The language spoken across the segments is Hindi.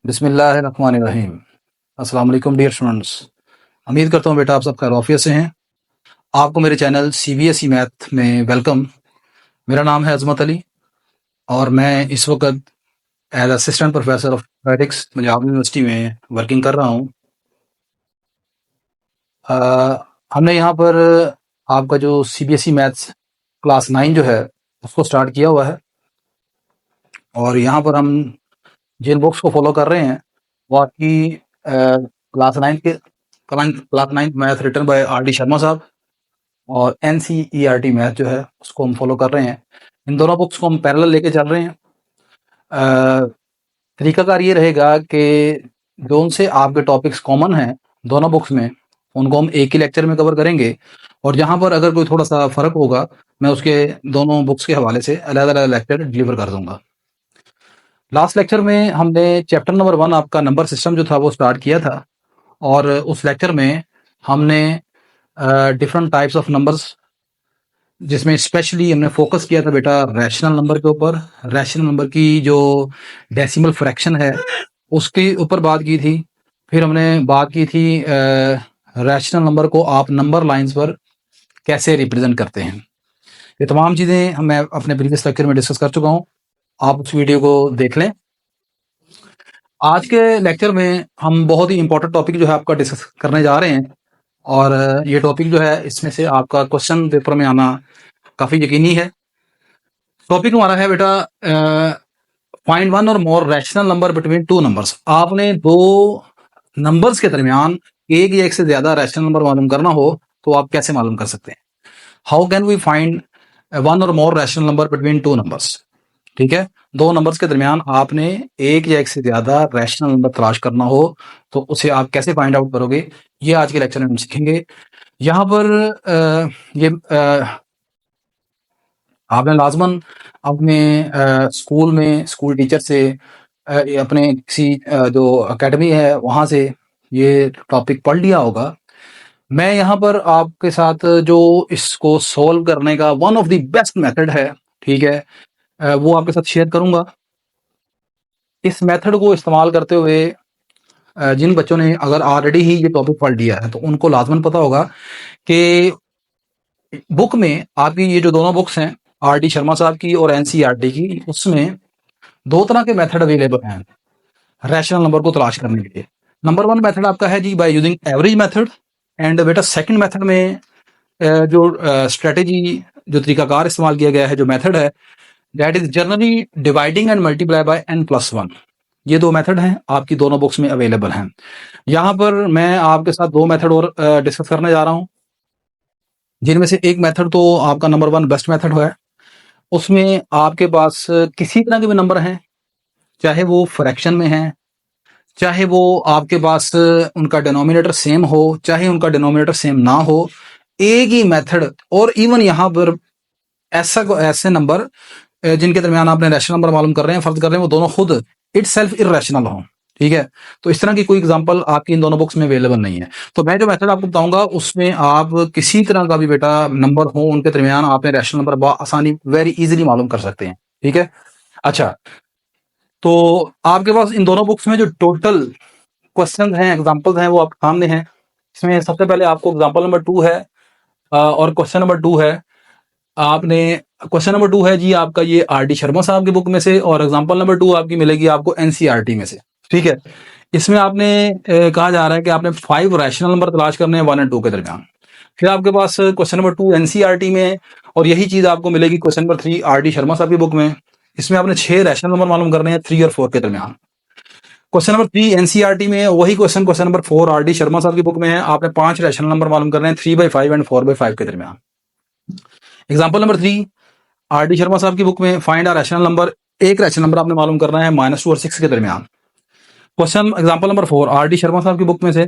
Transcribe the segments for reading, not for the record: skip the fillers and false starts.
बिस्मिल्लाहिर्रहमानिर्रहीम। अस्सलाम वालेकुम डियर स्टूडेंट्स। उम्मीद करता हूँ बेटा आप सब खैर-ओ-आफ़ियत से हैं। आपको मेरे चैनल सीबीएसई मैथ में वेलकम। मेरा नाम है अज़मत अली और मैं इस वक्त as assistant professor of mathematics Punjab university में वर्किंग कर रहा हूँ। हमने यहाँ पर आपका जो सीबीएसई मैथ्स क्लास 9 जो है उसको स्टार्ट किया हुआ है और यहाँ पर हम जिन बुक्स को फॉलो कर रहे हैं वो आपकी class 9 math written by R D Sharma साहब और एनसीईआरटी मैथ जो है उसको हम फॉलो कर रहे हैं। इन दोनों बुक्स को हम पैरेलल लेके चल रहे हैं। तरीकाकार ये रहेगा कि जो उनसे आपके टॉपिक्स कॉमन हैं दोनों बुक्स में उनको हम एक ही लेक्चर में कवर करेंगे और जहाँ पर अगर कोई थोड़ा सा फ़र्क होगा मैं उसके दोनों बुक्स के हवाले से अलग अलग लेक्चर डिलीवर कर दूंगा। लास्ट लेक्चर में हमने चैप्टर नंबर 1 आपका नंबर सिस्टम जो था वो स्टार्ट किया था और उस लेक्चर में हमने डिफरेंट टाइप्स ऑफ नंबर्स जिसमें स्पेशली हमने फोकस किया था बेटा रैशनल नंबर के ऊपर। रैशनल नंबर की जो डेसिमल फ्रैक्शन है उसके ऊपर बात की थी। फिर हमने बात की थी रैशनल नंबर को आप नंबर लाइंस पर कैसे रिप्रेजेंट करते हैं। ये तमाम चीज़ें मैं अपने प्रीवियस लेक्चर में डिस्कस कर चुका हूँ, आप उस वीडियो को देख लें। आज के लेक्चर में हम बहुत ही इंपॉर्टेंट टॉपिक जो है आपका डिस्कस करने जा रहे हैं और ये टॉपिक जो है इसमें से आपका क्वेश्चन पेपर में आना काफ़ी यकीनी है। टॉपिक हमारा है बेटा फाइंड वन और more rational number between two numbers. आपने दो नंबर्स के दरमियान एक या एक से ज़्यादा रैशनल नंबर मालूम करना हो तो आप कैसे मालूम कर सकते हैं। How can we find one और more rational number between two numbers. ठीक है, दो नंबर्स के दरमियान आपने एक या एक से ज्यादा रैशनल नंबर तलाश करना हो तो उसे आप कैसे फाइंड आउट करोगे, ये आज के लेक्चर में हम सीखेंगे। यहाँ पर आपने लाजमन अपने स्कूल में स्कूल टीचर से अपने किसी जो एकेडमी है वहाँ से ये टॉपिक पढ़ लिया होगा। मैं यहाँ पर आपके साथ जो इसको सॉल्व करने का one of the best method है, ठीक है, वो आपके साथ शेयर करूंगा। इस मेथड को इस्तेमाल करते हुए जिन बच्चों ने अगर ऑलरेडी ही ये टॉपिक पढ़ लिया है तो उनको लाजमन पता होगा कि बुक में आपकी ये जो दोनों बुक्स हैं आर डी शर्मा साहब की और एनसीईआरटी की, उसमें दो तरह के मेथड अवेलेबल हैं रैशनल नंबर को तलाश करने के लिए। नंबर 1 मेथड आपका है जी by using average method and बेटा सेकंड मेथड में जो स्ट्रेटेजी जो तरीकाकार इस्तेमाल किया गया है जो मेथड है that is generally dividing and multiply by n+1। ये दो मेथड हैं आपकी दोनों बुक्स में अवेलेबल हैं। यहाँ पर मैं आपके साथ दो मेथड और डिस्कस करने जा रहा हूँ जिनमें से एक मेथड तो आपका नंबर 1 बेस्ट मेथड है। उसमें आपके पास किसी तरह के भी नंबर हैं, चाहे वो फ्रैक्शन में हैं, चाहे वो आपके पास उनका डिनोमिनेटर सेम हो, चाहे उनका डिनोमिनेटर सेम ना हो, एक ही मेथड। और इवन यहाँ पर ऐसे नंबर जिनके दरमियान आपने रैशनल नंबर मालूम कर रहे हैं, फर्ज कर रहे हैं वो दोनों खुद इटसेल्फ इर्रेशनल हों, ठीक है। तो इस तरह की कोई एग्जांपल आपकी इन दोनों बुक्स में अवेलेबल नहीं है। तो मैं जो मेथड आपको बताऊंगा उसमें आप किसी तरह का भी बेटा नंबर हो उनके दरमियान आपने रैशनल नंबर आसानी वेरी इजीली मालूम कर सकते हैं, ठीक है। अच्छा, तो आपके पास इन दोनों बुक्स में जो टोटल क्वेश्चन हैं, एग्जाम्पल्स हैं, वो आपके सामने हैं। इसमें सबसे पहले आपको एग्जाम्पल नंबर 2 है और क्वेश्चन नंबर 2 है। आपने क्वेश्चन नंबर 2 है जी आपका ये आर डी शर्मा साहब की बुक में से और एग्जांपल नंबर 2 आपकी मिलेगी आपको एनसीईआरटी में से, ठीक है। इसमें आपने कहा जा रहा है कि आपने 5 रैशनल नंबर तलाश करने हैं 1 और 2 के दरमियान। फिर आपके पास क्वेश्चन नंबर 2 एनसीईआरटी में और यही चीज आपको मिलेगी question number 3 are D Sharma साहब की बुक में। इसमें आपने 6 रैशनल नंबर मालूम करने हैं 3 और 4 के दरमियान। क्वेश्चन नंबर 3 एनसीईआरटी में वही question number 4 are D Sharma साहब की बुक में है। आपने 5 रैशनल नंबर मालूम करने हैं 3/5 एंड 4/5 के दरमियान। Example number 3 are D Sharma साहब की बुक में फाइंड आ रैशनल नंबर, एक रैशनल नंबर आपने मालूम करना है -2 और 6 के दरमियान। Question example number 4 are D Sharma साहब की बुक में से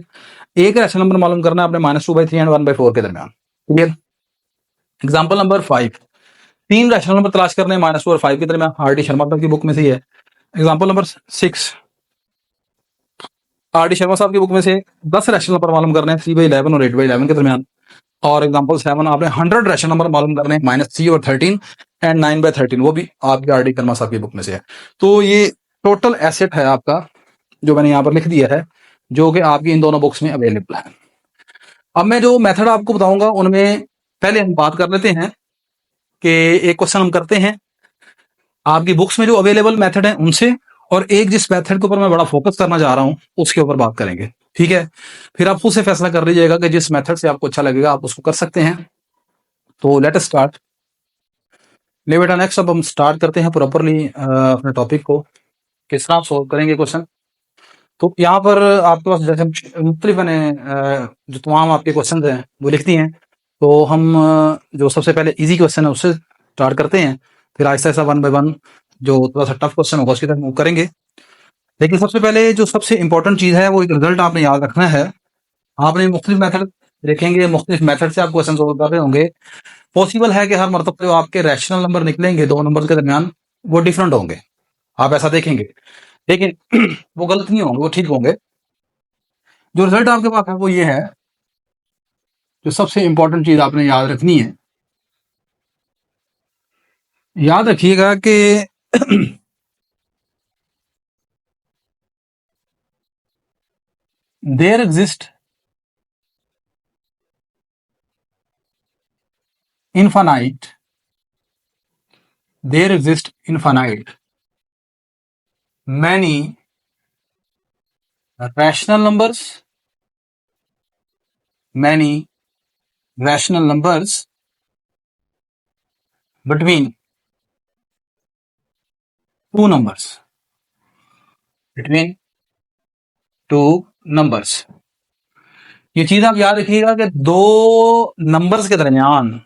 एक रैशनल नंबर मालूम करना है आपने -2/3 एंड 1/4 के दरमियान, क्लियर। एग्जांपल नंबर 5 तीन रैशनल नंबर तलाश करने हैं -2 और 5 के दरमियान, आर डी शर्मा साहब की बुक में से ही है। Example number 6 are D Sharma साहब की बुक में से 10 रैशनल नंबर मालूम करने हैं 3/11 और 8/11 के दरमियान। और एग्जांपल 7 आपने 100 रैशनल नंबर मालूम करने हैं -3 और 13 एंड 9/13, वो भी आपके आर डी शर्मा साहब की बुक में से है। तो ये टोटल एसेट है आपका जो मैंने यहाँ पर लिख दिया है, जो कि आपकी इन दोनों बुक्स में अवेलेबल है। अब मैं जो मेथड आपको बताऊंगा उनमें पहले हम बात कर लेते हैं कि एक क्वेश्चन हम करते हैं आपकी बुक्स में जो अवेलेबल मेथड है उनसे, और एक जिस मेथड के ऊपर मैं बड़ा फोकस करना चाह रहा हूं उसके ऊपर बात करेंगे। ठीक है, फिर आप खुद से फैसला कर लीजिएगा कि जिस मेथड से आपको अच्छा लगेगा आप उसको कर सकते हैं। तो लेट अस स्टार्ट। ले बेटा, नेक्स्ट अब हम स्टार्ट करते हैं प्रॉपरली अपने टॉपिक को, किस तरह सोल्व करेंगे क्वेश्चन। तो यहाँ पर आपके पास जैसे मुख्तलिफ मैंने जो तमाम आपके क्वेश्चन हैं वो लिख दिए हैं। तो हम जो सबसे पहले इजी क्वेश्चन है उससे स्टार्ट करते हैं, फिर Aahista Aahista one by one जो थोड़ा सा टफ क्वेश्चन होगा उसकी तरफ मूव करेंगे। लेकिन सबसे पहले जो सबसे इंपॉर्टेंट चीज़ है वो एक रिजल्ट आपने याद रखना है। आपने मुख्तलिफ मेथड देखेंगे, मुख्तलिफ मेथड से आप क्वेश्चन सोल्व कर रहे होंगे। पॉसिबल है कि हर मरतबा जो आपके रैशनल नंबर निकलेंगे दो नंबर के दरमियान वो डिफरेंट होंगे, आप ऐसा देखेंगे, लेकिन वो गलत नहीं होंगे, वो ठीक होंगे। जो रिजल्ट आपके पास है वो ये है, जो सबसे इंपॉर्टेंट चीज आपने याद रखनी है, याद रखिएगा कि there exist infinite, there exist infinite many rational numbers, many rational numbers between two numbers, between two numbers. ये चीज आप याद रखिएगा कि दो नंबर्स के दरमियान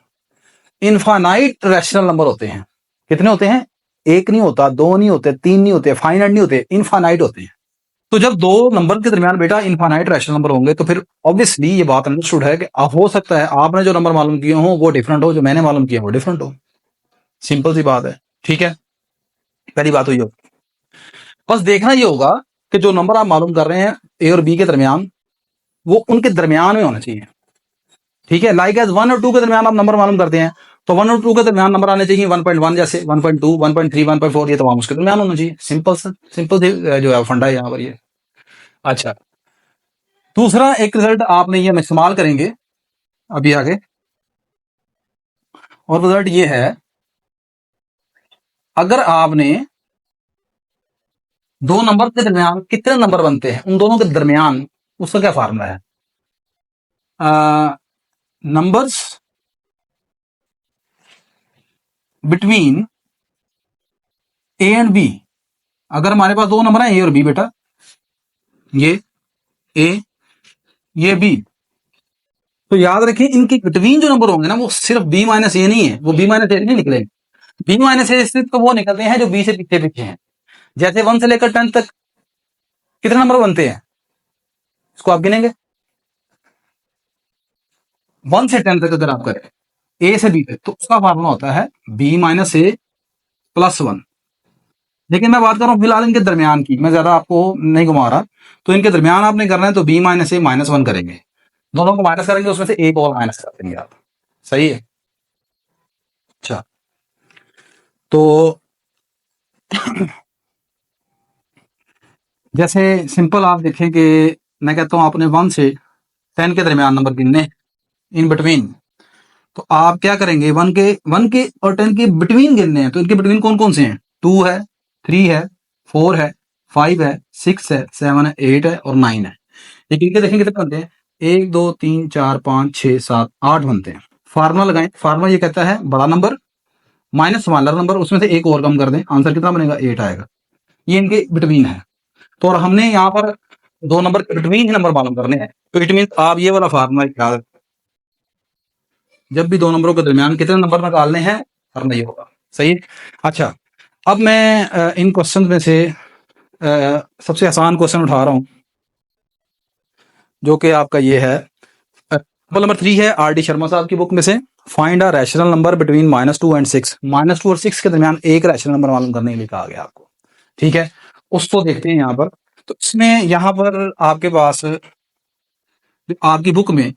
इनफाइनाइट रैशनल नंबर होते हैं। कितने होते हैं? एक नहीं होता, दो नहीं होते, तीन नहीं होते, फाइनाइट नहीं होते, इनफाइनाइट होते हैं। तो जब दो नंबर के दरमियान बेटा इनफाइनाइट रैशनल नंबर होंगे तो फिर ऑब्वियसली ये बात अंडरस्टूड है कि हो सकता है आपने जो नंबर मालूम किए हो वो डिफरेंट हो, जो मैंने मालूम किया वो डिफरेंट हो। सिंपल सी बात है। ठीक है, पहली बात हुई हो। बस देखना ये होगा कि जो नंबर आप मालूम कर रहे हैं ए और बी के दरमियान, वो उनके दरमियान में होना चाहिए। ठीक है, लाइक एज वन और टू के दरमियान आप नंबर मालूम करते हैं तो वन और टू के दरमियान नंबर आने चाहिए 1.1, जैसे 1.2, 1.3, 1.4, ये तमाम उसके दरमियान होना चाहिए। सिंपल सिंपल जो है फंडा है यहाँ पर ये। अच्छा, दूसरा एक रिजल्ट आपने ये हम इस्तेमाल करेंगे अभी आगे, और रिजल्ट ये है, अगर आपने दो नंबर के दरमियान कितने नंबर बनते हैं उन दोनों के दरमियान, उसका क्या फार्मूला है? Numbers between A and B. अगर हमारे पास दो नंबर हैं ए और बी बेटा, ये ए ये बी, तो याद रखिए इनके बिटवीन जो नंबर होंगे ना वो सिर्फ बी माइनस ए नहीं है, वो बी माइनस ए नहीं निकलेंगे। बी माइनस ए सिर्फ तो वो निकलते हैं जो बी से पीछे पीछे हैं। जैसे 1 से लेकर 10 तक कितने नंबर बनते हैं, इसको आप गिनेंगे। 1 से 10 तक अगर आप करें ए से बी तक तो उसका फार्मूला होता है बी माइनस ए प्लस 1। लेकिन मैं बात कर रहा हूं फिलहाल इनके दरमियान की, मैं ज्यादा आपको नहीं घुमा रहा। तो इनके दरमियान आपने करना है तो बी माइनस ए माइनस 1 करेंगे, दोनों को माइनस करेंगे, उसमें से एक और माइनस कर देंगे आप। सही है। अच्छा, तो जैसे सिंपल आप देखें कि मैं कहता हूं आपने 1 से 10 के दरमियान नंबर गिनने इन बिटवीन, तो आप क्या करेंगे, वन के और 10 के बिटवीन गिनने हैं। तो इनके बिटवीन कौन कौन से हैं? 2 है, 3 है, 4 है, 5 है, 6 है, 7 है, 8 है और 9 है। ये गिन के देखें कितने बनते हैं, 1 2 3 4 5 6 7 8 बनते हैं। फार्मूला लगाएं, फार्मूला ये कहता है बड़ा नंबर माइनस स्मॉलर नंबर, उसमें से एक और कम कर दें, आंसर कितना बनेगा? 8 आएगा। ये इनके बिटवीन है। तो और हमने यहाँ पर दो नंबर के बिटवीन ही नंबर मालूम करने हैं, तो इट मीन आप ये वाला फार्मूला याद, जब भी दो नंबरों के दरमियान कितने नंबर निकालने हैं हर नहीं होगा। सही। अच्छा, अब मैं इन क्वेश्चन में से सबसे आसान क्वेश्चन उठा रहा हूं, जो कि आपका ये है। एग्जाम्पल नंबर 3 है आर डी शर्मा साहब की बुक में से, find a rational number between -2 and 6। -2 और 6 के दरमियान एक रैशनल नंबर मालूम करने के लिए कहा गया आपको। ठीक है, उसको देखते हैं यहाँ पर। तो इसमें यहाँ पर आपके पास आपकी बुक में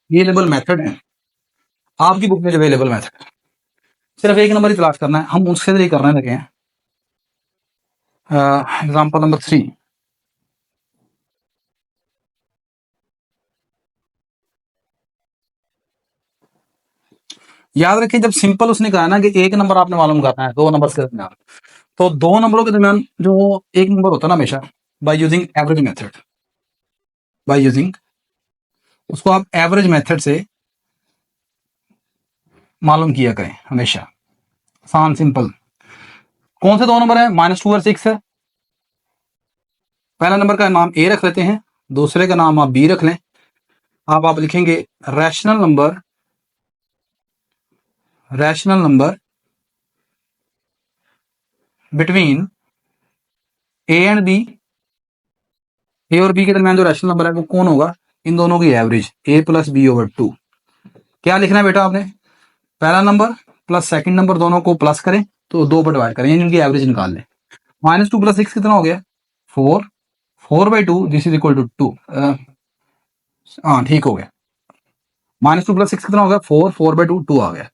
ये अवेलेबल मेथड है, आपकी बुक में जो अवेलेबल मेथड है, सिर्फ एक नंबर ही तलाश करना है, हम उसके जरिए करने लगे हैं। Example number 3। याद रखिए, जब सिंपल उसने कहा ना कि एक नंबर आपने मालूम करना है दो नंबर के दरमियान, तो दो नंबरों के दरमियान जो एक नंबर होता है ना, हमेशा bye using average method, by using उसको आप एवरेज मेथड से मालूम किया करें हमेशा, आसान सिंपल। कौन से दो नंबर है? -2 और 6 है। पहला नंबर का नाम ए रख लेते हैं, दूसरे का नाम आप बी रख लें। अब आप लिखेंगे rational number, rational number between A and B. A और बी के दरमियान जो रैशनल नंबर है वो कौन होगा? इन दोनों की एवरेज, ए प्लस बी ओवर 2। क्या लिखना है बेटा आपने? पहला नंबर प्लस सेकंड नंबर दोनों को प्लस करें तो दो पर डिवाइड करें, यानी इनकी एवरेज निकाल लें। -2 + 6 कितना हो गया? 4। 4/2 दिस इज इक्वल टू 2। हाँ ठीक हो गया। -2 + 6 कितना हो गया? 4। 4/2 2 आ गया।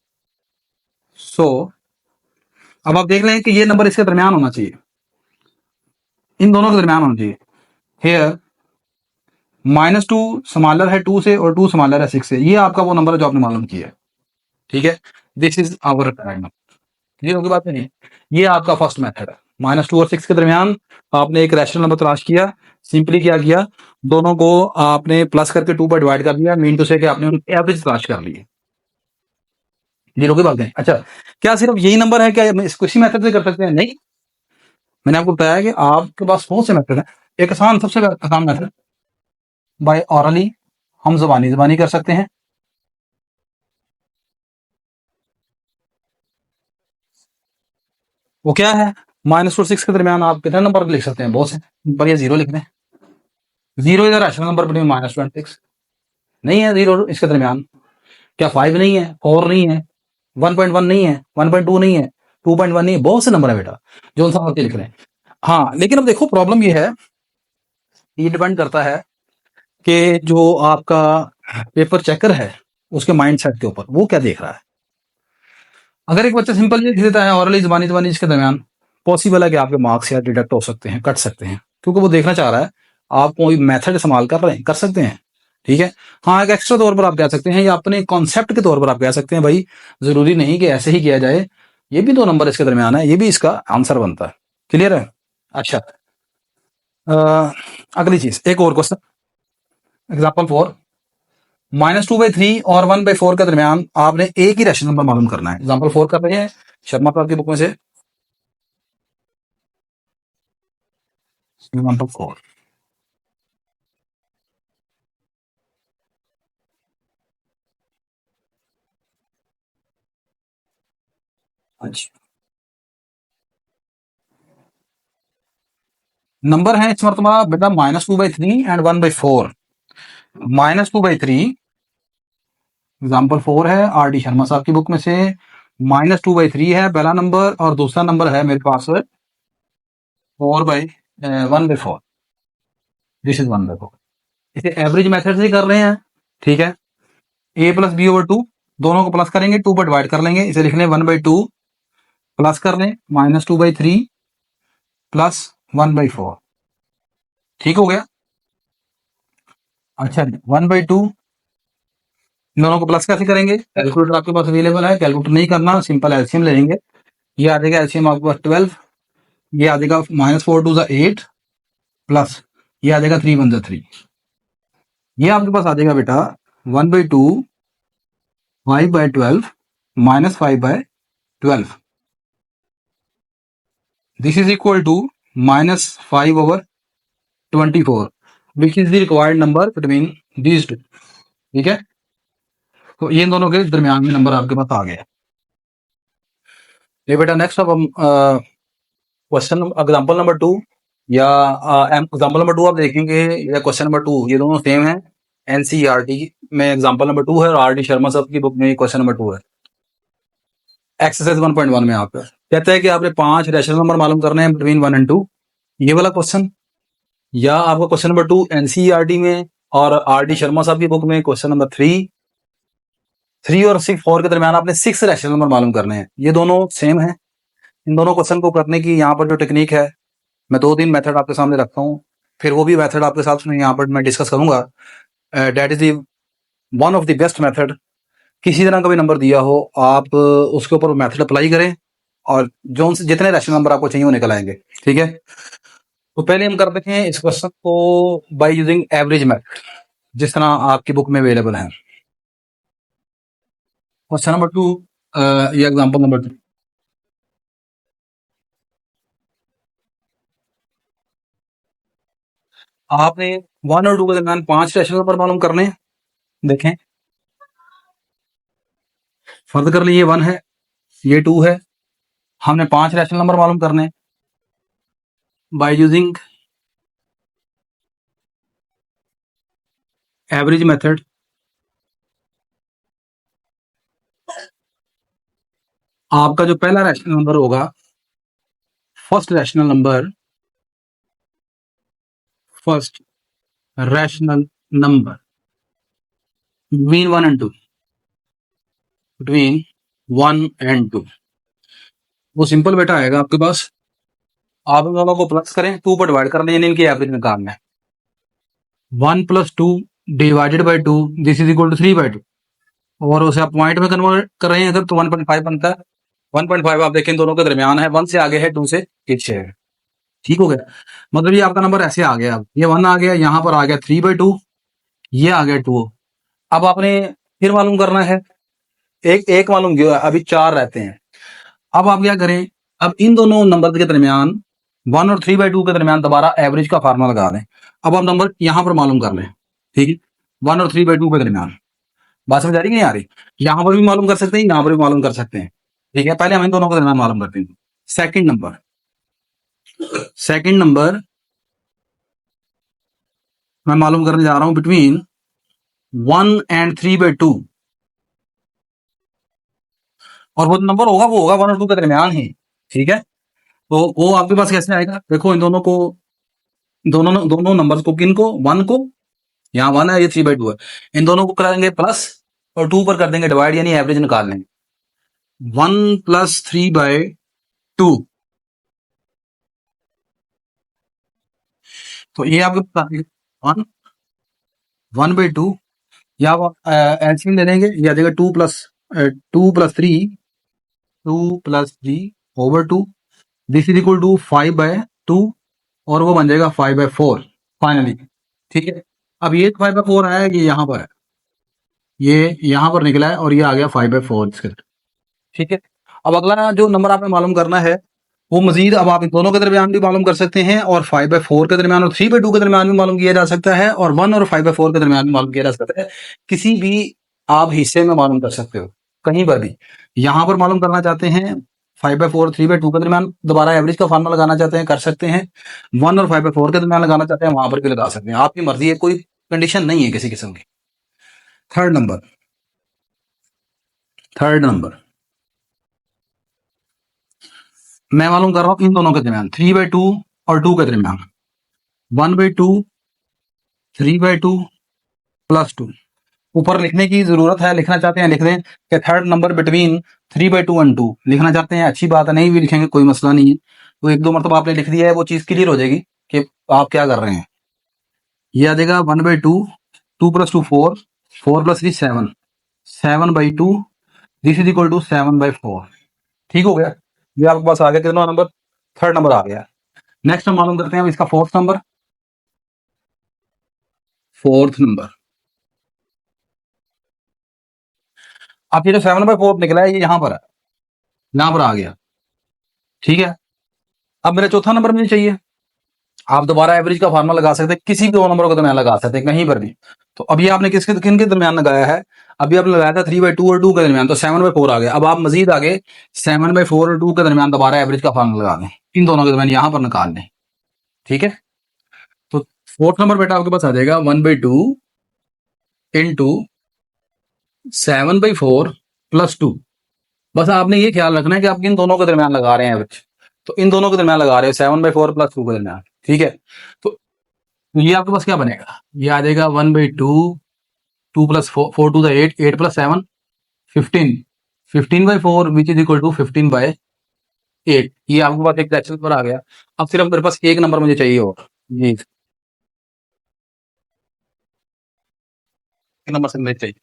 सो अब आप देख लें कि ये नंबर इसके दरमियान होना चाहिए, इन दोनों के दरमियान होना चाहिए। हेयर -2 स्मॉलर है 2 से और 2 स्मॉलर है 6 से। ये आपका वो नंबर है जो आपने मालूम किया है। ठीक है, this is our requirement. Clear होगी बात नहीं? ये आपका फर्स्ट मेथड है। -2 और 6 के दरमियान आपने एक रैशनल नंबर तलाश किया। सिंपली क्या किया, दोनों को आपने प्लस करके 2 पर डिवाइड कर दिया, मीन टू से कि आपने उनकी एवरेज तलाश कर ली है। क्लियर होगी बात नहीं? अच्छा, क्या सिर्फ यही नंबर है? क्या इसी मेथड से कर सकते हैं? नहीं, मैंने आपको बताया कि आपके पास बहुत से मेथड है। एक आसान, सबसे आसान मेथड बाय ऑरली, हम जबानी जबानी कर सकते हैं। वो क्या है? -2 और 6 के दरमियान आप कितने नंबर लिख सकते हैं? बहुत से, पर ये जीरो लिख दें। Zero is a rational number between -2 and 6। नहीं है जीरो इसके दरमियान। क्या 5 नहीं है? 4 नहीं है? 1.1 नहीं है? 1.2 नहीं है? 2.1 नहीं है? बहुत से नंबर है बेटा जो इंसान लिख रहे हैं। हाँ, लेकिन अब देखो प्रॉब्लम ये है, ये डिपेंड करता है कि जो आपका पेपर चेकर है उसके माइंड सेट के ऊपर, वो क्या देख रहा है। अगर एक बच्चा सिंपल लिख देता है और जबानी जबानी इसके दरमियान, पॉसिबल है कि आपके मार्क्स या डिडक्ट हो सकते हैं, कट सकते हैं, क्योंकि वो देखना चाह रहा है आप कोई मेथड इस्तेमाल कर रहे हैं, कर सकते हैं। ठीक है, हाँ एक एक्स्ट्रा तौर पर आप कह सकते हैं या अपने कॉन्सेप्ट के तौर पर आप कह सकते हैं भाई जरूरी नहीं कि ऐसे ही किया जाए, ये भी दो नंबर इसके दरमियान है, ये भी इसका आंसर बनता है। क्लियर है? अच्छा, अगली चीज, एक और क्वेश्चन, एग्जाम्पल 4। -2/3 और 1/4 के दरमियान आपने एक ही रैशनल नंबर मालूम करना है। एग्जाम्पल 4 कर रहे हैं शर्मा साहब की बुक में से, एग्जाम्पल 4। अच्छा, नंबर है इस मरतबा बेटा -2/3 एंड 1/4। -2/3 एग्जाम्पल 4 है आर डी शर्मा साहब की बुक में से। -2/3 है पहला नंबर और दूसरा नंबर है मेरे पास 1/4। This is 1/4। इसे एवरेज मेथड से कर रहे हैं। ठीक है, a प्लस बी ओवर 2, दोनों को प्लस करेंगे 2 पर डिवाइड कर लेंगे, इसे लिख लें 1/2 प्लस कर लें -2/3 प्लस 1/4। ठीक हो गया? अच्छा, 1/2 दोनों को प्लस कैसे करेंगे? कैलकुलेटर आपके पास अवेलेबल है, कैलकुलेटर नहीं करना, सिंपल एलसीएम ले लेंगे। ये आ जाएगा एलसीएम आपके पास 12, ये आ जाएगा -4 × 2 = 8 प्लस ये आ जाएगा 3 × 1 = 3। ये आपके पास आ जाएगा बेटा 1/2 5/12 -5/12। This is equal to -5/24, which is the required number between these two. ठीक है, तो ये दोनों के दरमियान में नंबर आपके पास आ गया। ये बेटा नेक्स्ट अब हम क्वेश्चन एग्जाम्पल नंबर 2 या एग्जाम्पल नंबर 2 आप देखेंगे या क्वेश्चन नंबर 2, ये दोनों सेम है। एनसीईआरटी में एग्जाम्पल नंबर 2 है और आर डी शर्मा साहब की बुक में क्वेश्चन नंबर 2 है। एक्सरसाइज 1.1 में आप कहता है कि आपने 5 रैशनल नंबर मालूम करने हैं बिटवीन 1 और 2, ये वाला क्वेश्चन, या आपका क्वेश्चन नंबर 2 एनसीईआरटी में और आर डी शर्मा साहब की बुक में क्वेश्चन नंबर 3 और 4 के दरमियान आपने 6 रैशनल नंबर मालूम करने हैं। ये दोनों सेम है। इन दोनों क्वेश्चन को करने की यहाँ पर जो टेक्निक है मैं 2-3 मेथड आपके सामने रखता हूँ, फिर वो भी मेथड आपके साथ में यहाँ पर मैं डिस्कस करूँगा। That is the one of the best method. किसी तरह का भी नंबर दिया हो, आप उसके ऊपर मेथड अप्लाई करें और जो उनसे जितने रैशनल नंबर आपको चाहिए वो निकल आएंगे। ठीक है, तो पहले हम कर देते हैं इस क्वेश्चन को बाय यूजिंग एवरेज मेथड, जिस तरह आपकी बुक में अवेलेबल है। क्वेश्चन नंबर 2 या एग्जांपल नंबर 2, आपने 1 और 2 के दरमियान 5 रैशनल नंबर मालूम करने हैं। देखें, फर्ज कर लीजिए 1 है, ये 2 है, हमने 5 रैशनल नंबर मालूम करने हैं बाय यूजिंग एवरेज मेथड। आपका जो पहला रैशनल नंबर होगा, first rational number, first rational number between 1 and 2, between 1 and 2, वो सिंपल बेटा आएगा आपके पास। आप इन दोनों को प्लस करें, 2 पर डिवाइड कर लें, यानी इनकी एवरेज निकालना है। 1 plus 2 divided by 2, this is equal to 3 by 2, और उसे आप पॉइंट में कन्वर्ट कर रहे हैं अगर, तो 1.5 बनता है। 1.5 आप देखें दोनों के दरमियान है, 1 से आगे है, 2 से पीछे है। ठीक हो गया, मतलब ये आपका नंबर ऐसे आ गया, अब ये 1 आ गया, यहाँ पर आ गया 3/2, ये आ गया 2। अब आपने फिर मालूम करना है, एक एक मालूम किया, अभी 4 रहते हैं। अब आप क्या करें, अब इन दोनों नंबर के दरमियान 1 और 3/2 के दरमियान दोबारा एवरेज का फार्मूला लगा लें। अब आप नंबर यहां पर मालूम कर लें। ठीक है, 1 और 3/2 के दरमियान, बात समझ आ रही कि नहीं आ रही? यहां पर भी मालूम कर सकते हैं, यहां पर भी मालूम कर सकते हैं। ठीक है, पहले हम इन दोनों के दरमियान मालूम करते हैं। सेकंड नंबर, सेकंड नंबर मैं मालूम करने जा रहा हूं बिटवीन 1 एंड 3/2, और वो नंबर होगा, वो होगा 1 और 2 के दरमियान ही। ठीक है, तो वो आपके पास कैसे आएगा, देखो इन दोनों को, दोनों दोनों नंबर्स को, किन को, 1 को, यहाँ 1 है, ये 3/2 है, इन दोनों को करेंगे प्लस और 2 पर कर देंगे डिवाइड, यानी एवरेज निकाल लेंगे। 1 प्लस 3/2, तो ये आपके पास 1/2, या आप एलसीएम ले लेंगे, या देगा 2 plus 3 over 2, this is equal to 5/2, और वो बन जाएगा 5/4 फाइनली। ठीक है, अब ये 5/4 आया, ये यहाँ पर है, ये यहाँ पर निकला है, और ये आ गया 5/4 इसके। ठीक है, अब अगला जो नंबर आपने मालूम करना है, वो मजीद अब आप इन दोनों के दरमियान भी मालूम कर सकते हैं, और 5/4 के दरमियान और 3/2 के दरमियान भी मालूम किया जा सकता है, और 1 और 5/4 के दरमियान भी मालूम किया जा सकता है। किसी भी आप हिस्से में मालूम कर सकते हो, कहीं पर भी। यहां पर मालूम करना चाहते हैं 5/4 3/2 के दरमियान, दोबारा एवरेज का फार्मूला लगाना चाहते हैं, कर सकते हैं। 1 और 5/4 के दरमियान लगाना चाहते हैं, वहां पर भी लगा सकते हैं, आपकी मर्जी है, कोई कंडीशन नहीं है किसी किस्म की। थर्ड नंबर, थर्ड नंबर मैं मालूम कर रहा हूं इन दोनों के दरमियान, 3/2 और 2 के दरमियान, 1/2 3/2 +2। ऊपर लिखने की जरूरत है, लिखना चाहते हैं लिख दें कि थर्ड नंबर बिटवीन 3/2 एंड 2 लिखना चाहते हैं, अच्छी बात है, नहीं भी लिखेंगे कोई मसला नहीं है। तो 1-2 मरतबा आपने लिख दिया है, वो चीज क्लियर हो जाएगी कि आप क्या कर रहे हैं। ये आ जाएगा 1/2, 2 + 2 4, 4 + 3 7, 7/2, दिस इज इक्वल टू 7/4। ठीक हो गया, ये आपके पास आ गया कितना नंबर, थर्ड नंबर आ गया। नेक्स्ट हम मालूम करते हैं अब इसका फोर्थ नंबर। फोर्थ नंबर, अब ये जो 7/4 निकला है, ये यहां पर है, यहां पर आ गया। ठीक है, अब मेरा चौथा नंबर मुझे चाहिए। आप दोबारा एवरेज का फार्मूला लगा सकते हैं, किसी भी दो नंबरों के दरमियान लगा सकते हैं, कहीं पर भी। तो अभी आपने किसके किन के दरमियान लगाया है, अभी आपने लगाया था 3/2 और 2 के दरमियान, तो 7/4 आ गया। अब आप मजीद आगे 7/4 और 2 के दरमियान दोबारा एवरेज का फार्मूला लगा दें, इन दोनों के दरमियान यहां पर निकाल लें। ठीक है, तो फोर्थ नंबर बेटा आपके पास आ जाएगा 1/2 इंटू 7/4 +2। बस आपने ये ख्याल रखना है कि आप इन दोनों के दरमियान लगा रहे हैं एवरेज, तो इन दोनों के दरमियान लगा रहे हो 7/4 +2 के दरमियान। ठीक है, तो ये आपके पास क्या बनेगा, ये आ जाएगा 1/2, 2 + 4, 4 to the 8, 8 + 7 15, 15/4 which is equal to 15/4। 8, ये आपके पास एक रैशनल नंबर आ गया। अब सिर्फ मेरे पास एक नंबर मुझे चाहिए और जी, एक नंबर से मुझे चाहिए।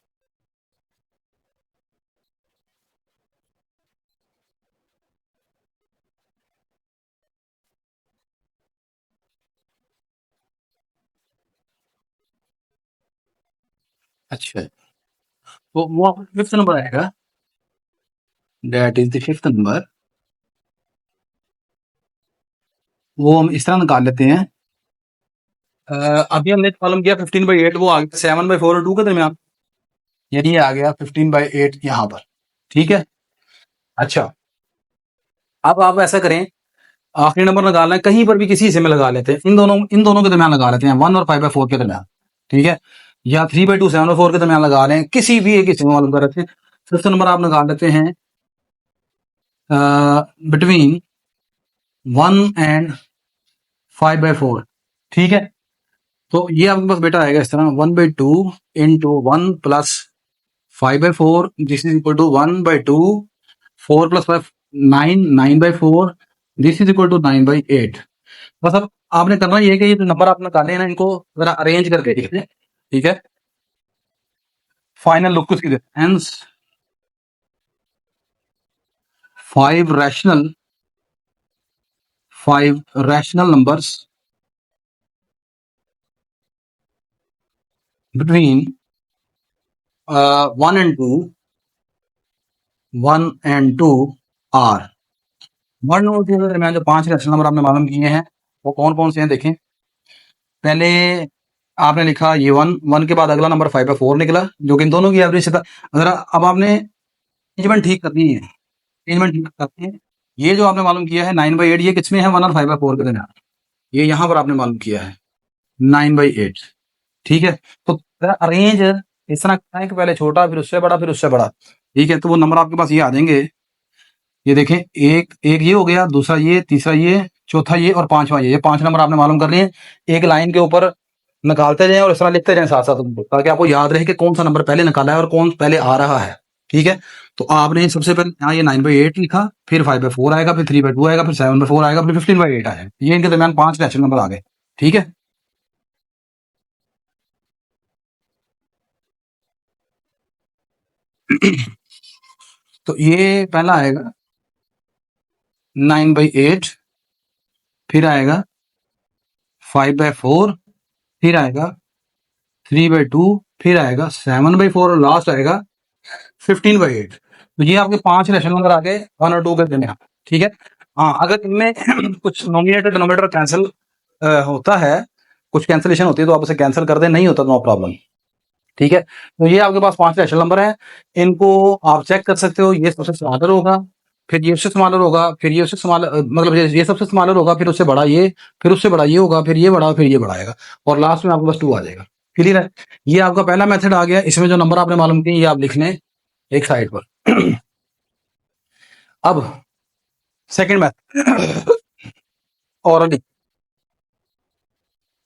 अच्छा, तो वो आपका फिफ्थ नंबर आएगा। That is the fifth number. वो हम इस तरह निकाल लेते हैं। अभी हमने कॉलम किया 15/8, वो आ गया 7/4 और 2 के दरमियान, यानी ये आ गया 15/8 यहाँ पर। ठीक है। अच्छा, अब आप ऐसा करें, आखिरी नंबर लगाना है कहीं पर भी, किसी हिस्से में लगा लेते हैं, इन दोनों के दरमियान लगा लेते हैं, 1 और 5/4 के दरमियान। ठीक है, या 3/2 7/4 के दरमियान लगा लें, किसी भी एक हिस्से में मालूम कर रहे थे। फिफ्थ नंबर आप लगा लेते हैं बिटवीन 1 and 5/4। ठीक है, तो ये आपके पास बेटा आएगा इस तरह, 1/2 into 1 + 5/4, this is equal to 1/2, 4 + 5 9, 9/4, this is equal to 9/8। बस अब आपने करना ये है कि ये जो नंबर आप निकाले हैं ना, इनको जरा अरेंज करके लिख दें। ठीक है, फाइनल लुक उसकी hence 5 rational numbers between 1 and 2 are 1 और 2 के दरमियान जो 5 रैशनल नंबर आपने मालूम किए हैं, वो कौन कौन से हैं देखें। पहले आपने लिखा ये 1 के बाद अगला नंबर 5/4 निकला, जो कि इन दोनों की एवरेज से था। अगर अब आपने अरेंजमेंट ठीक करनी है, अरेंजमेंट ठीक करते हैं। ये जो आपने मालूम किया है 9/8, ये किसमें है, 1 और 5/4 के दरमियान, ये यहाँ पर आपने मालूम किया है 9/8। ठीक है, तो जरा अरेंज इस तरह करना है कि पहले छोटा, फिर उससे बड़ा, फिर उससे बड़ा। ठीक है, तो वो नंबर आपके पास ये आ जाएंगे। ये देखें, एक एक ये हो गया, दूसरा ये, तीसरा ये, चौथा ये और पांचवा ये 5 नंबर आपने मालूम कर लिए। एक लाइन के ऊपर निकालते जाएं और इस तरह लिखते जाएं साथ साथ उनको, ताकि आपको याद रहे कि कौन सा नंबर पहले निकाला है और कौन पहले आ रहा है। ठीक है, तो आपने सबसे पहले यहाँ ये 9/8 लिखा, फिर 5/4 आएगा, फिर 3/2 आएगा, फिर 7/4 आएगा, फिर 15/8 आएगा। ये इनके दरमियान 5 नेचुरल नंबर आ गए। ठीक है, तो ये पहला आएगा 9/8, फिर आएगा 5/4, फिर आएगा 3/2, फिर आएगा 7/4 और लास्ट आएगा 15/8। तो ये आपके 5 रैशनल नंबर आ गए 1 और 2 के दरमियान। ठीक है, हाँ, अगर इनमें कुछ नोमिनेटर डिनोमिनेटर कैंसिल होता है, कुछ कैंसिलेशन होती है, तो आप उसे कैंसिल कर दें, नहीं होता तो नो प्रॉब्लम। ठीक है, तो ये आपके पास 5 रैशनल नंबर है। इनको आप चेक कर सकते हो, ये सबसे स्मॉलर होगा, फिर ये उससे स्मॉलर होगा, फिर ये उससे स्मॉलर, मतलब ये सबसे स्मॉलर होगा, फिर उससे बड़ा ये, फिर उससे बड़ा ये होगा, फिर ये बड़ा, फिर ये बड़ा आएगा, और लास्ट में आपके पास 2 आ जाएगा। क्लियर है, ये आपका पहला मेथड आ गया। इसमें जो नंबर आपने मालूम किए, ये आप लिख लें एक साइड पर। अब सेकंड मेथड, और